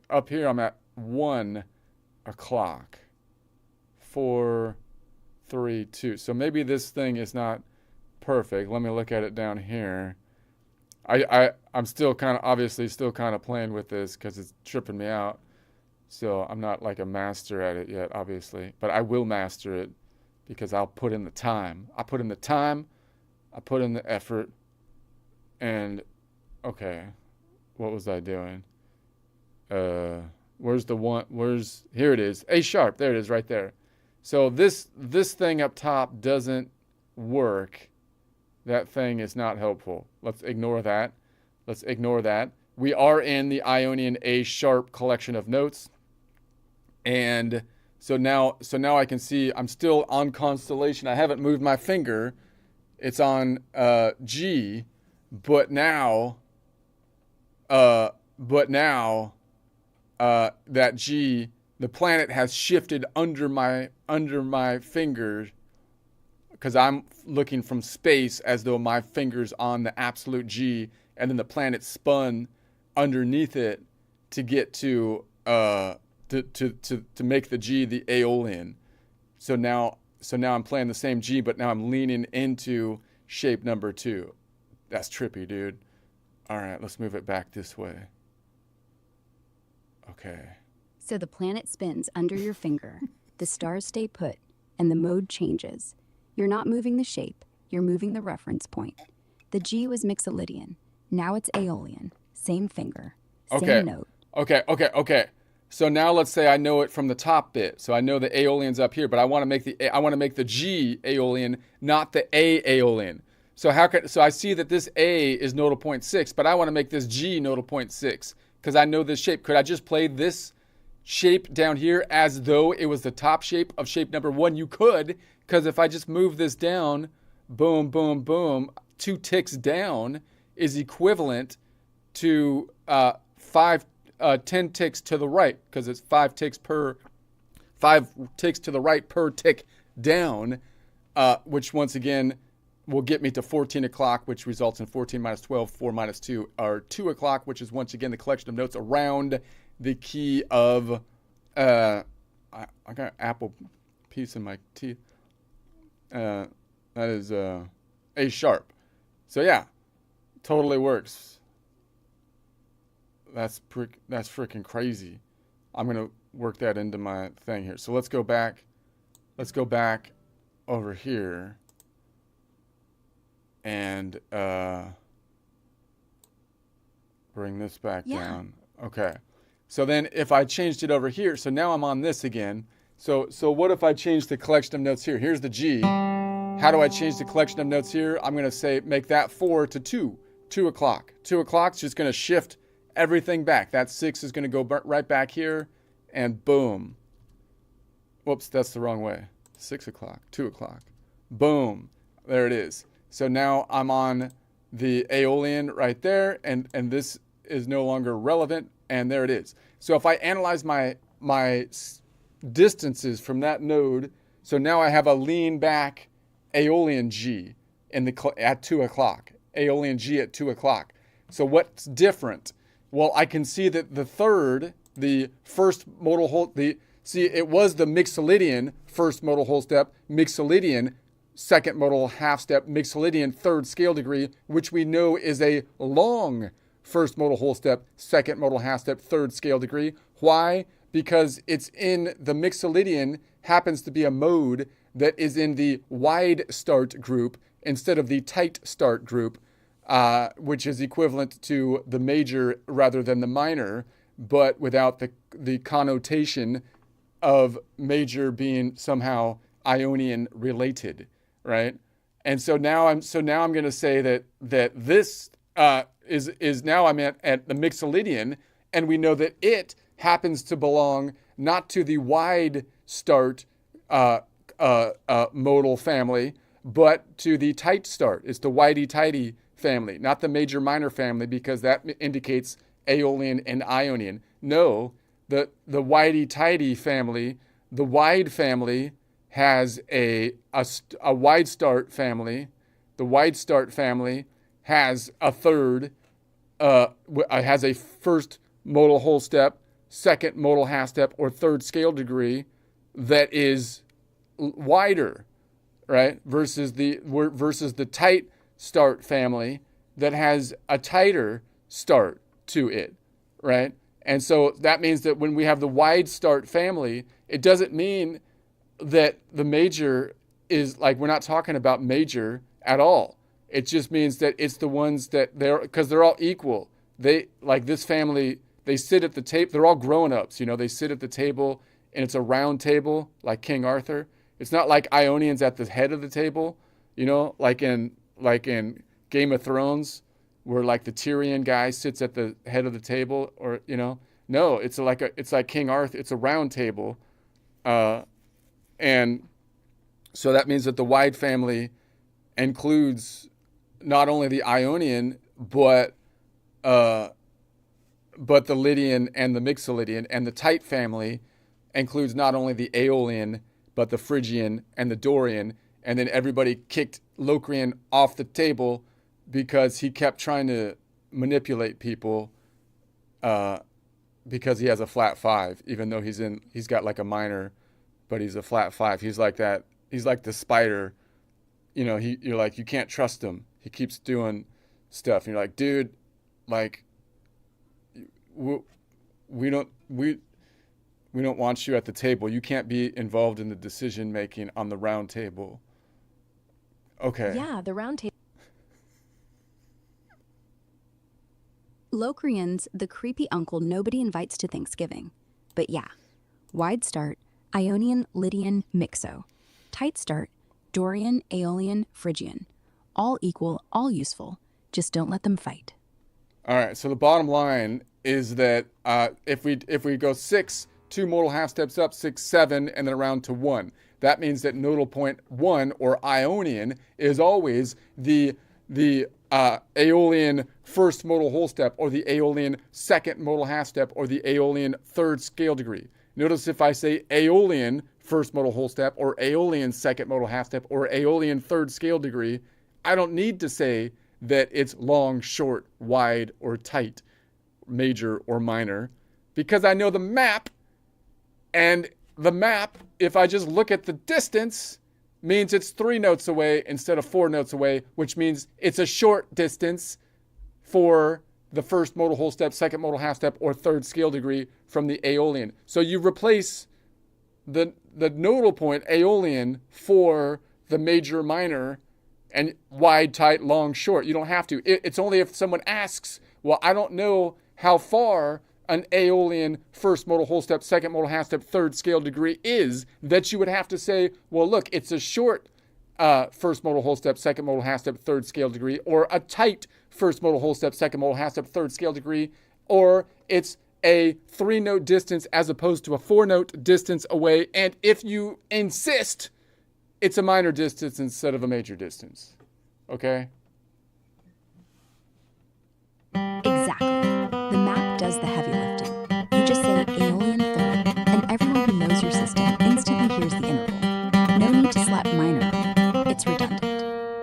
Up here I'm at 1 o'clock. 4, 3, 2. So maybe this thing is not perfect. Let me look at it down here. I'm still obviously playing with this because it's tripping me out. So I'm not like a master at it yet, obviously. But I will master it because I'll put in the time. I put in the time. I put in the effort. And, okay. What was I doing? Where's the one? Here it is. A sharp. There it is right there. So this thing up top doesn't work. That thing is not helpful. Let's ignore that. We are in the Ionian A sharp collection of notes. And so now I can see I'm still on constellation. I haven't moved my finger. It's on G, but now that G, the planet has shifted under my finger, because I'm looking from space as though my finger's on the absolute G, and then the planet spun underneath it to get to make the G the Aeolian. So now I'm playing the same G, but now I'm leaning into shape number 2. That's trippy, dude. All right, let's move it back this way. Okay. So the planet spins under your finger, the stars stay put, and the mode changes. You're not moving the shape, you're moving the reference point. The G was Mixolydian. Now it's Aeolian. Same finger, same note. Okay. So now let's say I know it from the top bit. So I know the Aeolian's up here, but I want to make the G Aeolian, not the A Aeolian. So I see that this A is nodal point 6, but I want to make this G nodal point 6 because I know this shape. Could I just play this shape down here as though it was the top shape of shape number 1? You could, because if I just move this down, boom, boom, boom, 2 ticks down, is equivalent to 10 ticks to the right, because it's 5 ticks to the right per tick down, which once again will get me to 14 o'clock, which results in 14 minus 12, 4 minus 2, or 2 o'clock, which is once again the collection of notes around the key of, I got an apple piece in my teeth. That is A sharp. So yeah, totally works. That's freaking crazy. I'm going to work that into my thing here. So let's go back. Let's go back over here. And bring this back down. Okay. So then if I changed it over here, so now I'm on this again. So what if I change the collection of notes here? Here's the G. How do I change the collection of notes here? I'm going to say make that 4 to 2. 2 o'clock. 2 o'clock's just going to shift everything back. That 6 is going to go right back here. And boom. Whoops, that's the wrong way. 6 o'clock. 2 o'clock. Boom. There it is. So now I'm on the Aeolian right there, and this is no longer relevant, and there it is. So if I analyze my distances from that node, so now I have a lean back Aeolian G at 2 o'clock. Aeolian G at 2 o'clock. So what's different? Well, I can see that the first modal whole, it was the Mixolydian first modal whole step, Mixolydian second modal half step, Mixolydian third scale degree, which we know is a long first modal whole step, second modal half step, third scale degree. Why? Because it's in the Mixolydian, happens to be a mode that is in the wide start group instead of the tight start group, which is equivalent to the major rather than the minor, but without the connotation of major being somehow Ionian related. Right, and so now I'm going to say that this is now I'm at the Mixolydian, and we know that it happens to belong not to the wide start modal family, but to the tight start. It's the whitey-tighty family, not the major-minor family, because that indicates Aeolian and Ionian. No, the whitey-tighty family, the wide family, has a wide start family. The wide start family has a third, has a first modal whole step, second modal half step, or third scale degree that is wider, right? Versus the tight start family that has a tighter start to it, right? And so that means that when we have the wide start family, it doesn't mean that the major is like, we're not talking about major at all. It just means that it's the ones that because they're all equal. They, like this family, they sit at the table. They're all grown-ups, they sit at the table, and it's a round table like King Arthur. It's not like Ionians at the head of the table, like in Game of Thrones, where like the Tyrion guy sits at the head of the table, or no, it's like King Arthur. It's a round table. And so that means that the wide family includes not only the Ionian, but the Lydian and the Mixolydian. And the tight family includes not only the Aeolian, but the Phrygian and the Dorian. And then everybody kicked Locrian off the table because he kept trying to manipulate people because he has a flat 5, even though he's got like a minor, but he's a flat 5. He's like that. He's like the spider. You're like, you can't trust him. He keeps doing stuff. And you're like, dude, like, we don't want you at the table. You can't be involved in the decision making on the round table. Okay. Yeah, the round table. Locrian's the creepy uncle nobody invites to Thanksgiving. But yeah, wide start, Ionian, Lydian, Mixo. Tight start, Dorian, Aeolian, Phrygian. All equal, all useful. Just don't let them fight. All right, so the bottom line is that if we go 6, 2 modal half steps up, 6, 7, and then around to 1, that means that nodal point 1, or Ionian, is always the Aeolian first modal whole step, or the Aeolian second modal half step, or the Aeolian third scale degree. Notice if I say Aeolian first modal whole step, or Aeolian second modal half step, or Aeolian third scale degree, I don't need to say that it's long, short, wide, or tight, major or minor, because I know the map. And the map, if I just look at the distance, means it's 3 notes away instead of 4 notes away, which means it's a short distance for the first modal whole step, second modal half step, or third scale degree from the Aeolian. So you replace the nodal point, Aeolian, for the major, minor, and wide, tight, long, short. You don't have to. It's only if someone asks, well, I don't know how far an Aeolian first modal whole step, second modal half step, third scale degree is, that you would have to say, well, look, it's a short first modal whole step, second modal half step, third scale degree, or a tight first modal whole step, second modal half step, third scale degree, or it's a 3-note distance as opposed to a 4-note distance away. And if you insist, it's a minor distance instead of a major distance. Okay? Exactly. The map does the heavy lifting. You just say Aeolian third, and everyone who knows your system instantly hears the interval. No need to slap minor on it. It's redundant.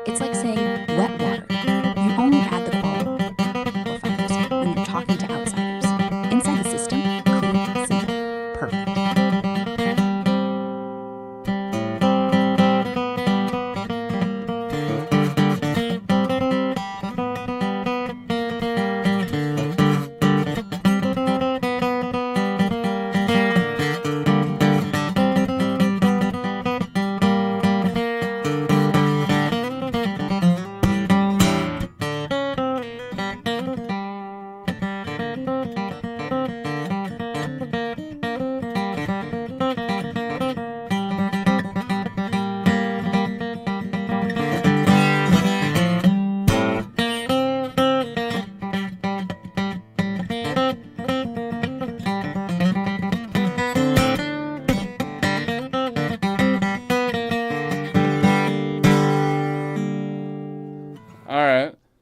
It's like saying wet water. You only add the qualifiers when you're talking to outsiders. Inside the system, clean, simple, perfect.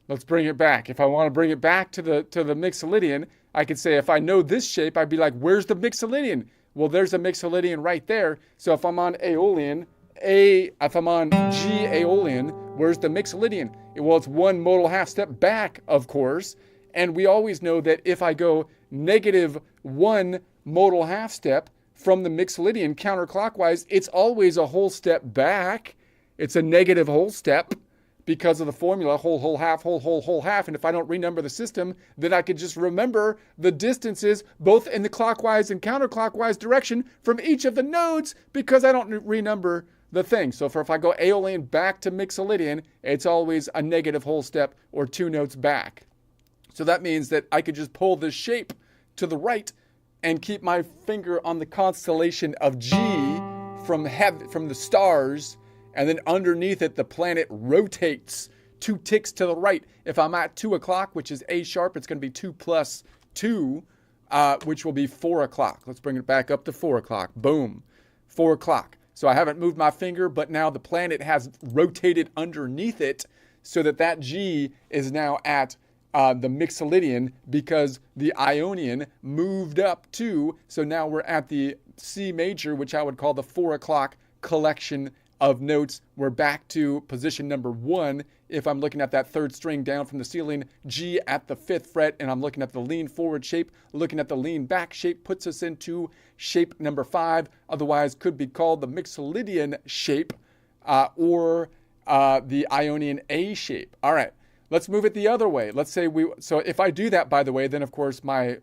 Let's bring it back. If I want to bring it back to the Mixolydian, I could say if I know this shape, I'd be like, where's the Mixolydian? Well, there's a Mixolydian right there. So if I'm on Aeolian, if I'm on G Aeolian, where's the Mixolydian? Well, it's 1 modal half step back, of course. And we always know that if I go -1 modal half step from the Mixolydian counterclockwise, it's always a whole step back. It's a negative whole step, because of the formula, whole, half, whole, half. And if I don't renumber the system, then I could just remember the distances both in the clockwise and counterclockwise direction from each of the nodes, because I don't renumber the thing. So if I go Aeolian back to Mixolydian, it's always a negative whole step or 2 notes back. So that means that I could just pull this shape to the right and keep my finger on the constellation of G from the stars. And then underneath it, the planet rotates 2 ticks to the right. If I'm at 2 o'clock, which is A sharp, it's going to be 2 plus 2, which will be 4 o'clock. Let's bring it back up to 4 o'clock. Boom. 4 o'clock. So I haven't moved my finger, but now the planet has rotated underneath it so that G is now at the Mixolydian, because the Ionian moved up too. So now we're at the C major, which I would call the 4 o'clock collection of notes. We're back to position number 1. If I'm looking at that 3rd string down from the ceiling, G at the 5th fret, and I'm looking at the lean forward shape, looking at the lean back shape puts us into shape number 5, otherwise could be called the Mixolydian shape, or the Ionian A shape. All right, let's move it the other way. Let's say so if I do that, by the way, then of course my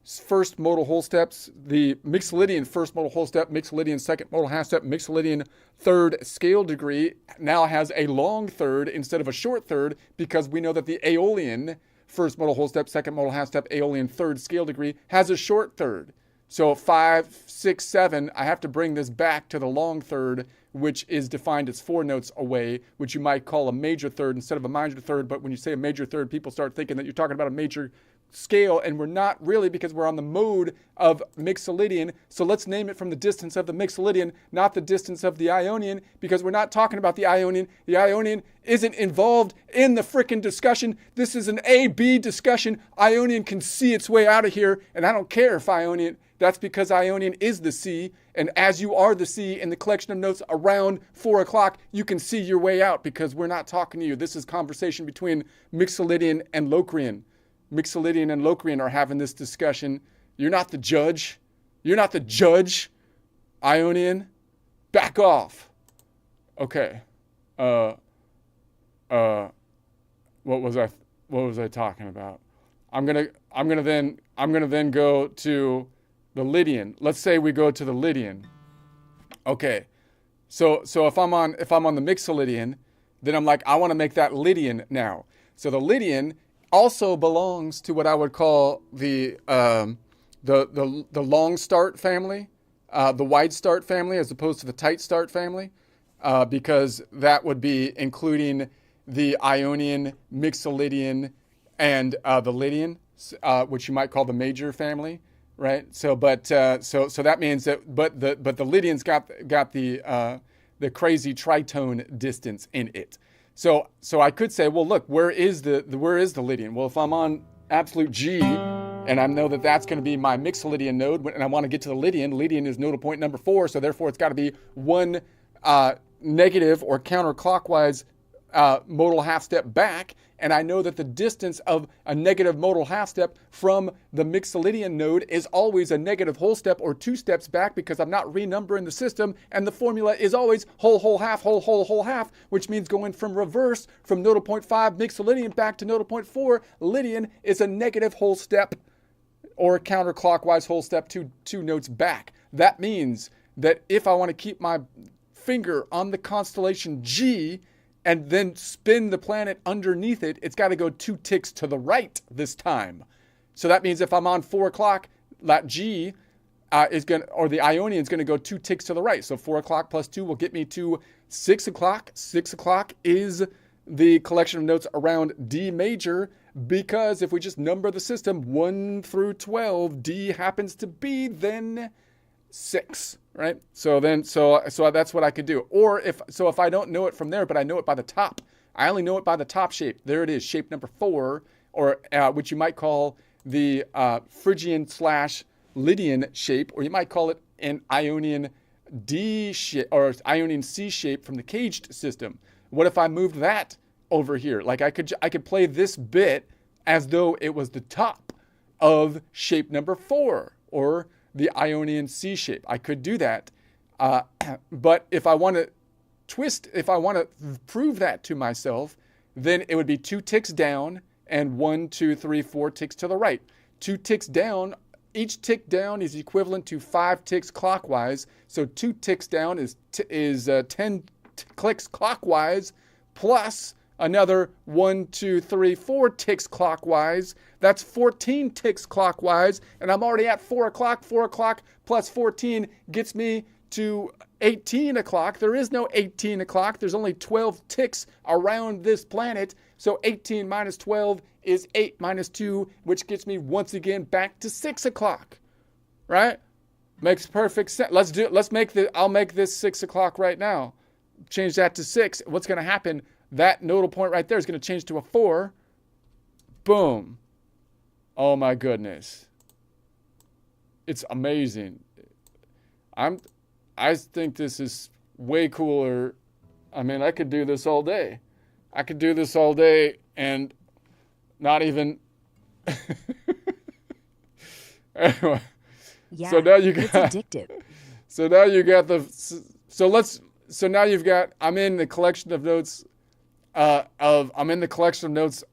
first modal whole steps, the Mixolydian first modal whole step, Mixolydian second modal half step, Mixolydian third scale degree now has a long third instead of a short third, because we know that the Aeolian first modal whole step, second modal half step, Aeolian third scale degree has a short third. So 5, 6, 7, I have to bring this back to the long third, which is defined as 4 notes away, which you might call a major third instead of a minor third. But when you say a major third, people start thinking that you're talking about a major scale, and we're not really, because we're on the mode of Mixolydian. So let's name it from the distance of the Mixolydian, not the distance of the Ionian, because we're not talking about the Ionian. The Ionian isn't involved in the frickin' discussion. This is an A-B discussion. Ionian can see its way out of here, and I don't care if Ionian, that's because Ionian is the C, and as you are the C in the collection of notes around 4 o'clock, you can see your way out, because we're not talking to you. This is conversation between Mixolydian and Locrian. Mixolydian and Locrian are having this discussion. You're not the judge. You're not the judge, Ionian. Back off. Okay. What was I talking about? I'm gonna then go to the Lydian. Let's say we go to the Lydian. Okay. So if I'm on the Mixolydian, then I'm like, I want to make that Lydian now. So the Lydian also belongs to what I would call the long start family, the wide start family, as opposed to the tight start family, because that would be including the Ionian, Mixolydian, and the Lydian, which you might call the major family, right? So that means that, but the Lydian's got the crazy tritone distance in it. So I could say, well, look, where is the Lydian? Well, if I'm on absolute G, and I know that that's going to be my Mixolydian node, and I want to get to the Lydian. Lydian is nodal point number 4, so therefore it's got to be one negative or counterclockwise modal half step back, and I know that the distance of a negative modal half step from the Mixolydian node is always a negative whole step or 2 steps back, because I'm not renumbering the system, and the formula is always whole, half, whole, half, which means going from reverse from nodal point 5 Mixolydian back to nodal point 4 Lydian is a negative whole step or a counterclockwise whole step 2 notes back. That means that if I want to keep my finger on the constellation G and then spin the planet underneath it, it's got to go 2 ticks to the right this time. So that means if I'm on 4 o'clock, that G is going to, or the Ionian is going to go 2 ticks to the right. So 4 o'clock plus 2 will get me to 6 o'clock. 6 o'clock is the collection of notes around D major, because if we just number the system 1 through 12, D happens to be then 6, right? So that's what I could do. Or if I don't know it from there, but I know it by the top, I only know it by the top shape. There it is, shape number 4, or which you might call the Phrygian / Lydian shape, or you might call it an Ionian D shape or Ionian C shape from the caged system. What if I moved that over here? Like I could play this bit as though it was the top of shape number 4, or the Ionian C shape. I could do that. But if I want to prove that to myself, then it would be 2 ticks down and 1, 2, 3, 4 ticks to the right. 2 ticks down, each tick down is equivalent to 5 ticks clockwise. So 2 ticks down is 10 clicks clockwise, plus another 1, 2, 3, 4 ticks clockwise. That's 14 ticks clockwise, and I'm already at 4 o'clock. 4 o'clock plus 14 gets me to 18 o'clock. There is no 18 o'clock. There's only 12 ticks around this planet. So 18 minus 12 is 8 minus 2, which gets me once again back to 6 o'clock. Right? Makes perfect sense. I'll make this 6 o'clock right now. Change that to 6. What's going to happen? That nodal point right there is going to change to a 4. Boom. Oh my goodness. It's amazing. I think this is way cooler. I mean, I could do this all day. And not even anyway. Yeah, so now you got it's addictive. So now you got I'm in the collection of notes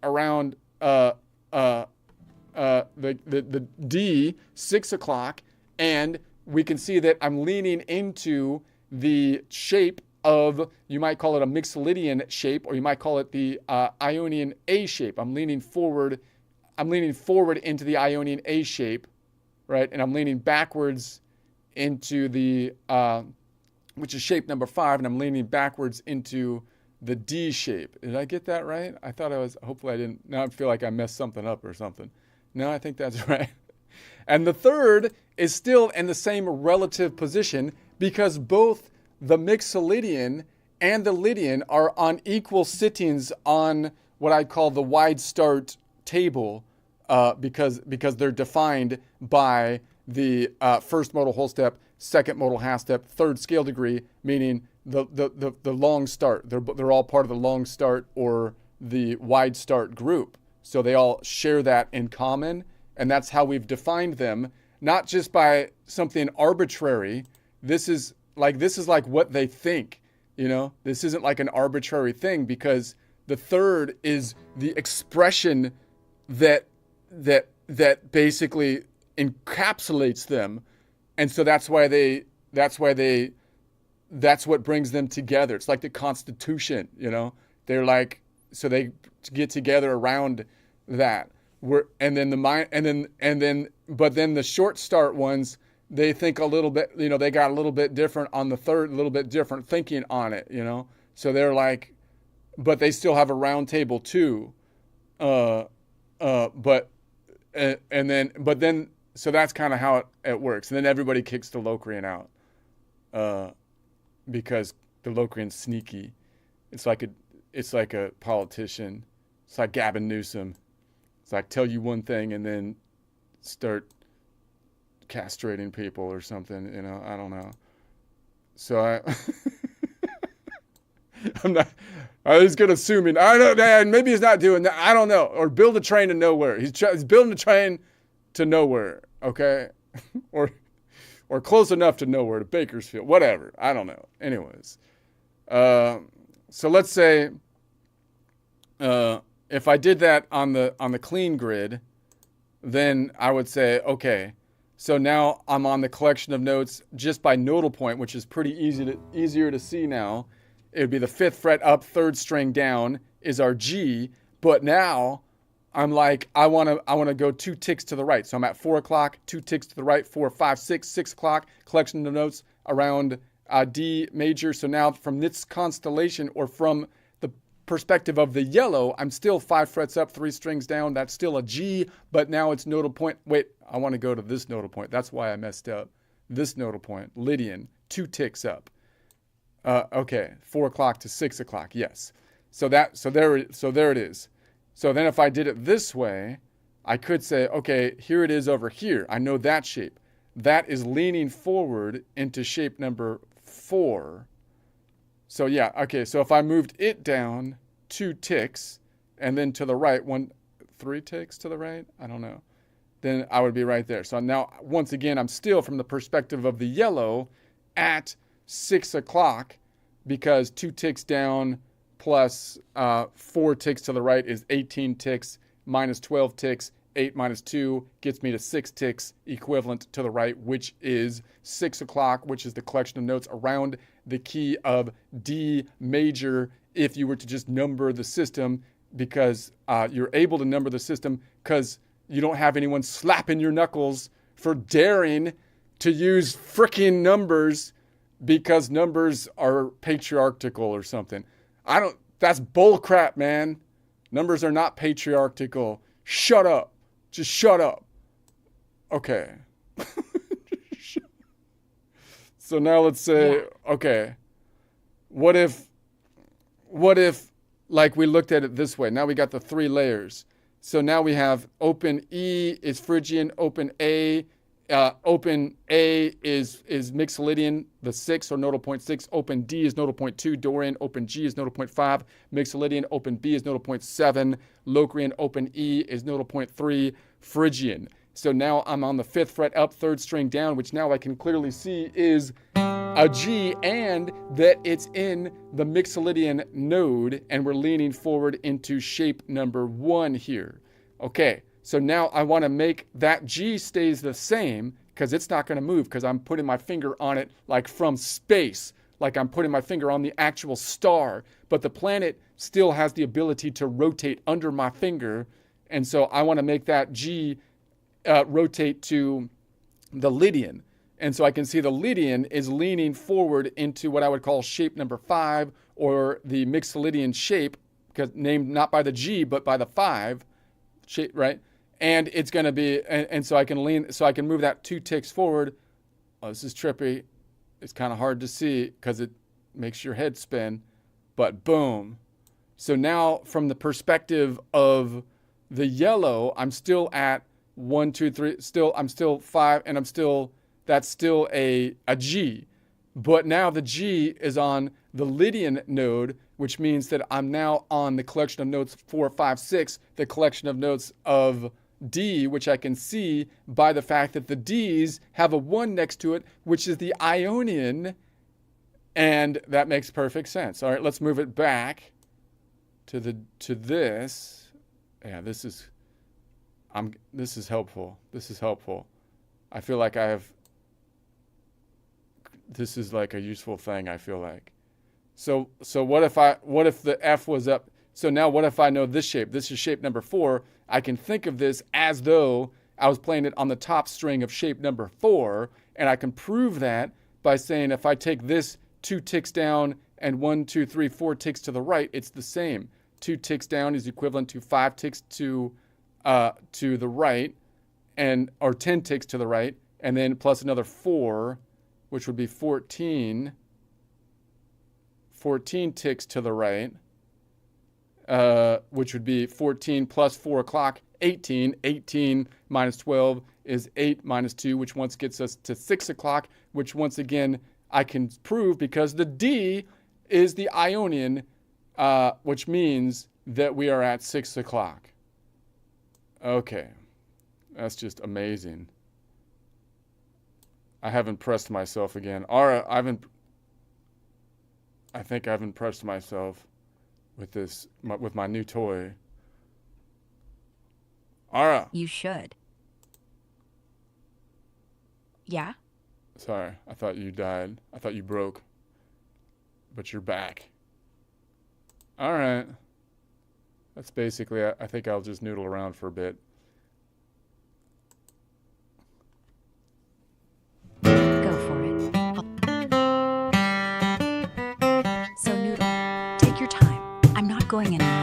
around the D, 6 o'clock, and we can see that I'm leaning into the shape of, you might call it a Mixolydian shape, or you might call it the Ionian A shape. I'm leaning forward into the Ionian A shape, right? And I'm leaning backwards into the which is shape number 5, and I'm leaning backwards into the D shape. Did I get that right? I thought I was, hopefully I didn't. Now I feel like I messed something up or something. No, I think that's right. And the third is still in the same relative position because both the Mixolydian and the Lydian are on equal sittings on what I call the wide start table, because they're defined by the first modal whole step, second modal half step, third scale degree, meaning the long start. They're all part of the long start or the wide start group. So they all share that in common, and that's how we've defined them, not just by something arbitrary. This is like what they think, you know? This isn't like an arbitrary thing, because the third is the expression that basically encapsulates them. And so that's what brings them together. It's like the Constitution, you know? They're like, so they get together around that. But then the short start ones, they think a little bit, you know, they got a little bit different on the third, a little bit different thinking on it, you know? So they're like, but they still have a round table too. So that's kind of how it works. And then everybody kicks the Locrian out, because the Locrian's sneaky. It's like a politician. It's like Gavin Newsom. It's like tell you one thing and then start castrating people or something, you know, I don't know. So I was good assuming, I don't know, maybe he's not doing that, I don't know. Or build a train to nowhere. He's building a train to nowhere, okay? or close enough to nowhere, to Bakersfield, whatever, I don't know. Anyways, so let's say if I did that on the clean grid, then I would say, okay, so now I'm on the collection of notes just by nodal point, which is pretty easier to see now. It would be the 5th fret up, 3rd string down is our G, but now I'm like, I want to go 2 ticks to the right. So I'm at 4 o'clock, 2 ticks to the right, 4, 5, 6 o'clock, collection of notes around D major. So now from this constellation, or from the perspective of the yellow, I'm still 5 frets up, 3 strings down. That's still a G, but now it's nodal point. Wait, I want to go to this nodal point. That's why I messed up. This nodal point, Lydian, 2 ticks up. Okay, 4 o'clock to 6 o'clock. Yes. So there it is. So then if I did it this way, I could say, okay, here it is over here. I know that shape. That is leaning forward into shape number 4. So yeah, okay, so if I moved it down 2 ticks and then to the right, 3 ticks to the right, I don't know, then I would be right there. So now, once again, I'm still from the perspective of the yellow at 6 o'clock, because 2 ticks down plus 4 ticks to the right is 18 ticks, minus 12 ticks, 8 minus 2 gets me to 6 ticks equivalent to the right, which is 6 o'clock, which is the collection of notes around the key of D major if you were to just number the system, because you're able to number the system because you don't have anyone slapping your knuckles for daring to use frickin' numbers because numbers are patriarchal or something. That's bull crap, man. Numbers are not patriarchal. Shut up. Just shut up. Okay. So now let's say, okay, what if, like we looked at it this way, now we got the 3 layers. So now we have open E is Phrygian, open A is Mixolydian, the 6 or nodal point 6. Open D is nodal point 2. Dorian. Open G is nodal point 5. Mixolydian. Open B is nodal point 7. Locrian. Open E is nodal point 3. Phrygian. So now I'm on the 5th fret up, 3rd string down, which now I can clearly see is a G, and that it's in the Mixolydian node, and we're leaning forward into shape number 1 here. Okay. So now I want to make that G stays the same, because it's not going to move, because I'm putting my finger on it like from space, like I'm putting my finger on the actual star. But the planet still has the ability to rotate under my finger. And so I want to make that G rotate to the Lydian. And so I can see the Lydian is leaning forward into what I would call shape number 5, or the Mixolydian shape, because named not by the G, but by the 5 shape, right? And it's going to be, and so I can move that 2 ticks forward. Oh, this is trippy. It's kind of hard to see because it makes your head spin, but boom. So now from the perspective of the yellow, I'm still at 1, 2, 3, I'm still 5, and that's still a G. But now the G is on the Lydian node, which means that I'm now on the collection of notes 4, 5, 6, the collection of notes of D, which I can see by the fact that the D's have a 1 next to it, which is the Ionian, and that makes perfect sense. All right, let's move it back to this. Yeah, this is helpful. This is helpful. I feel like this is like a useful thing, I feel like. So what if the F was up? So now what if I know this shape? This is shape number 4. I can think of this as though I was playing it on the top string of shape number 4, and I can prove that by saying if I take this 2 ticks down and 1, 2, 3, 4 ticks to the right, it's the same. 2 ticks down is equivalent to 5 ticks to the right, or 10 ticks to the right, and then plus another 4, which would be 14 ticks to the right, which would be 14 plus 4 o'clock, 18. 18 minus 12 is 8 minus 2, which once gets us to 6 o'clock, which once again I can prove because the D is the Ionian, which means that we are at 6 o'clock. Okay, that's just amazing. I have impressed myself again. Ara, I think I've impressed myself with with my new toy. Ara. You should. Yeah? Sorry, I thought you died. I thought you broke. But you're back. All right. That's basically, I think I'll just noodle around for a bit. Go for it. So, Noodle, take your time. I'm not going anywhere.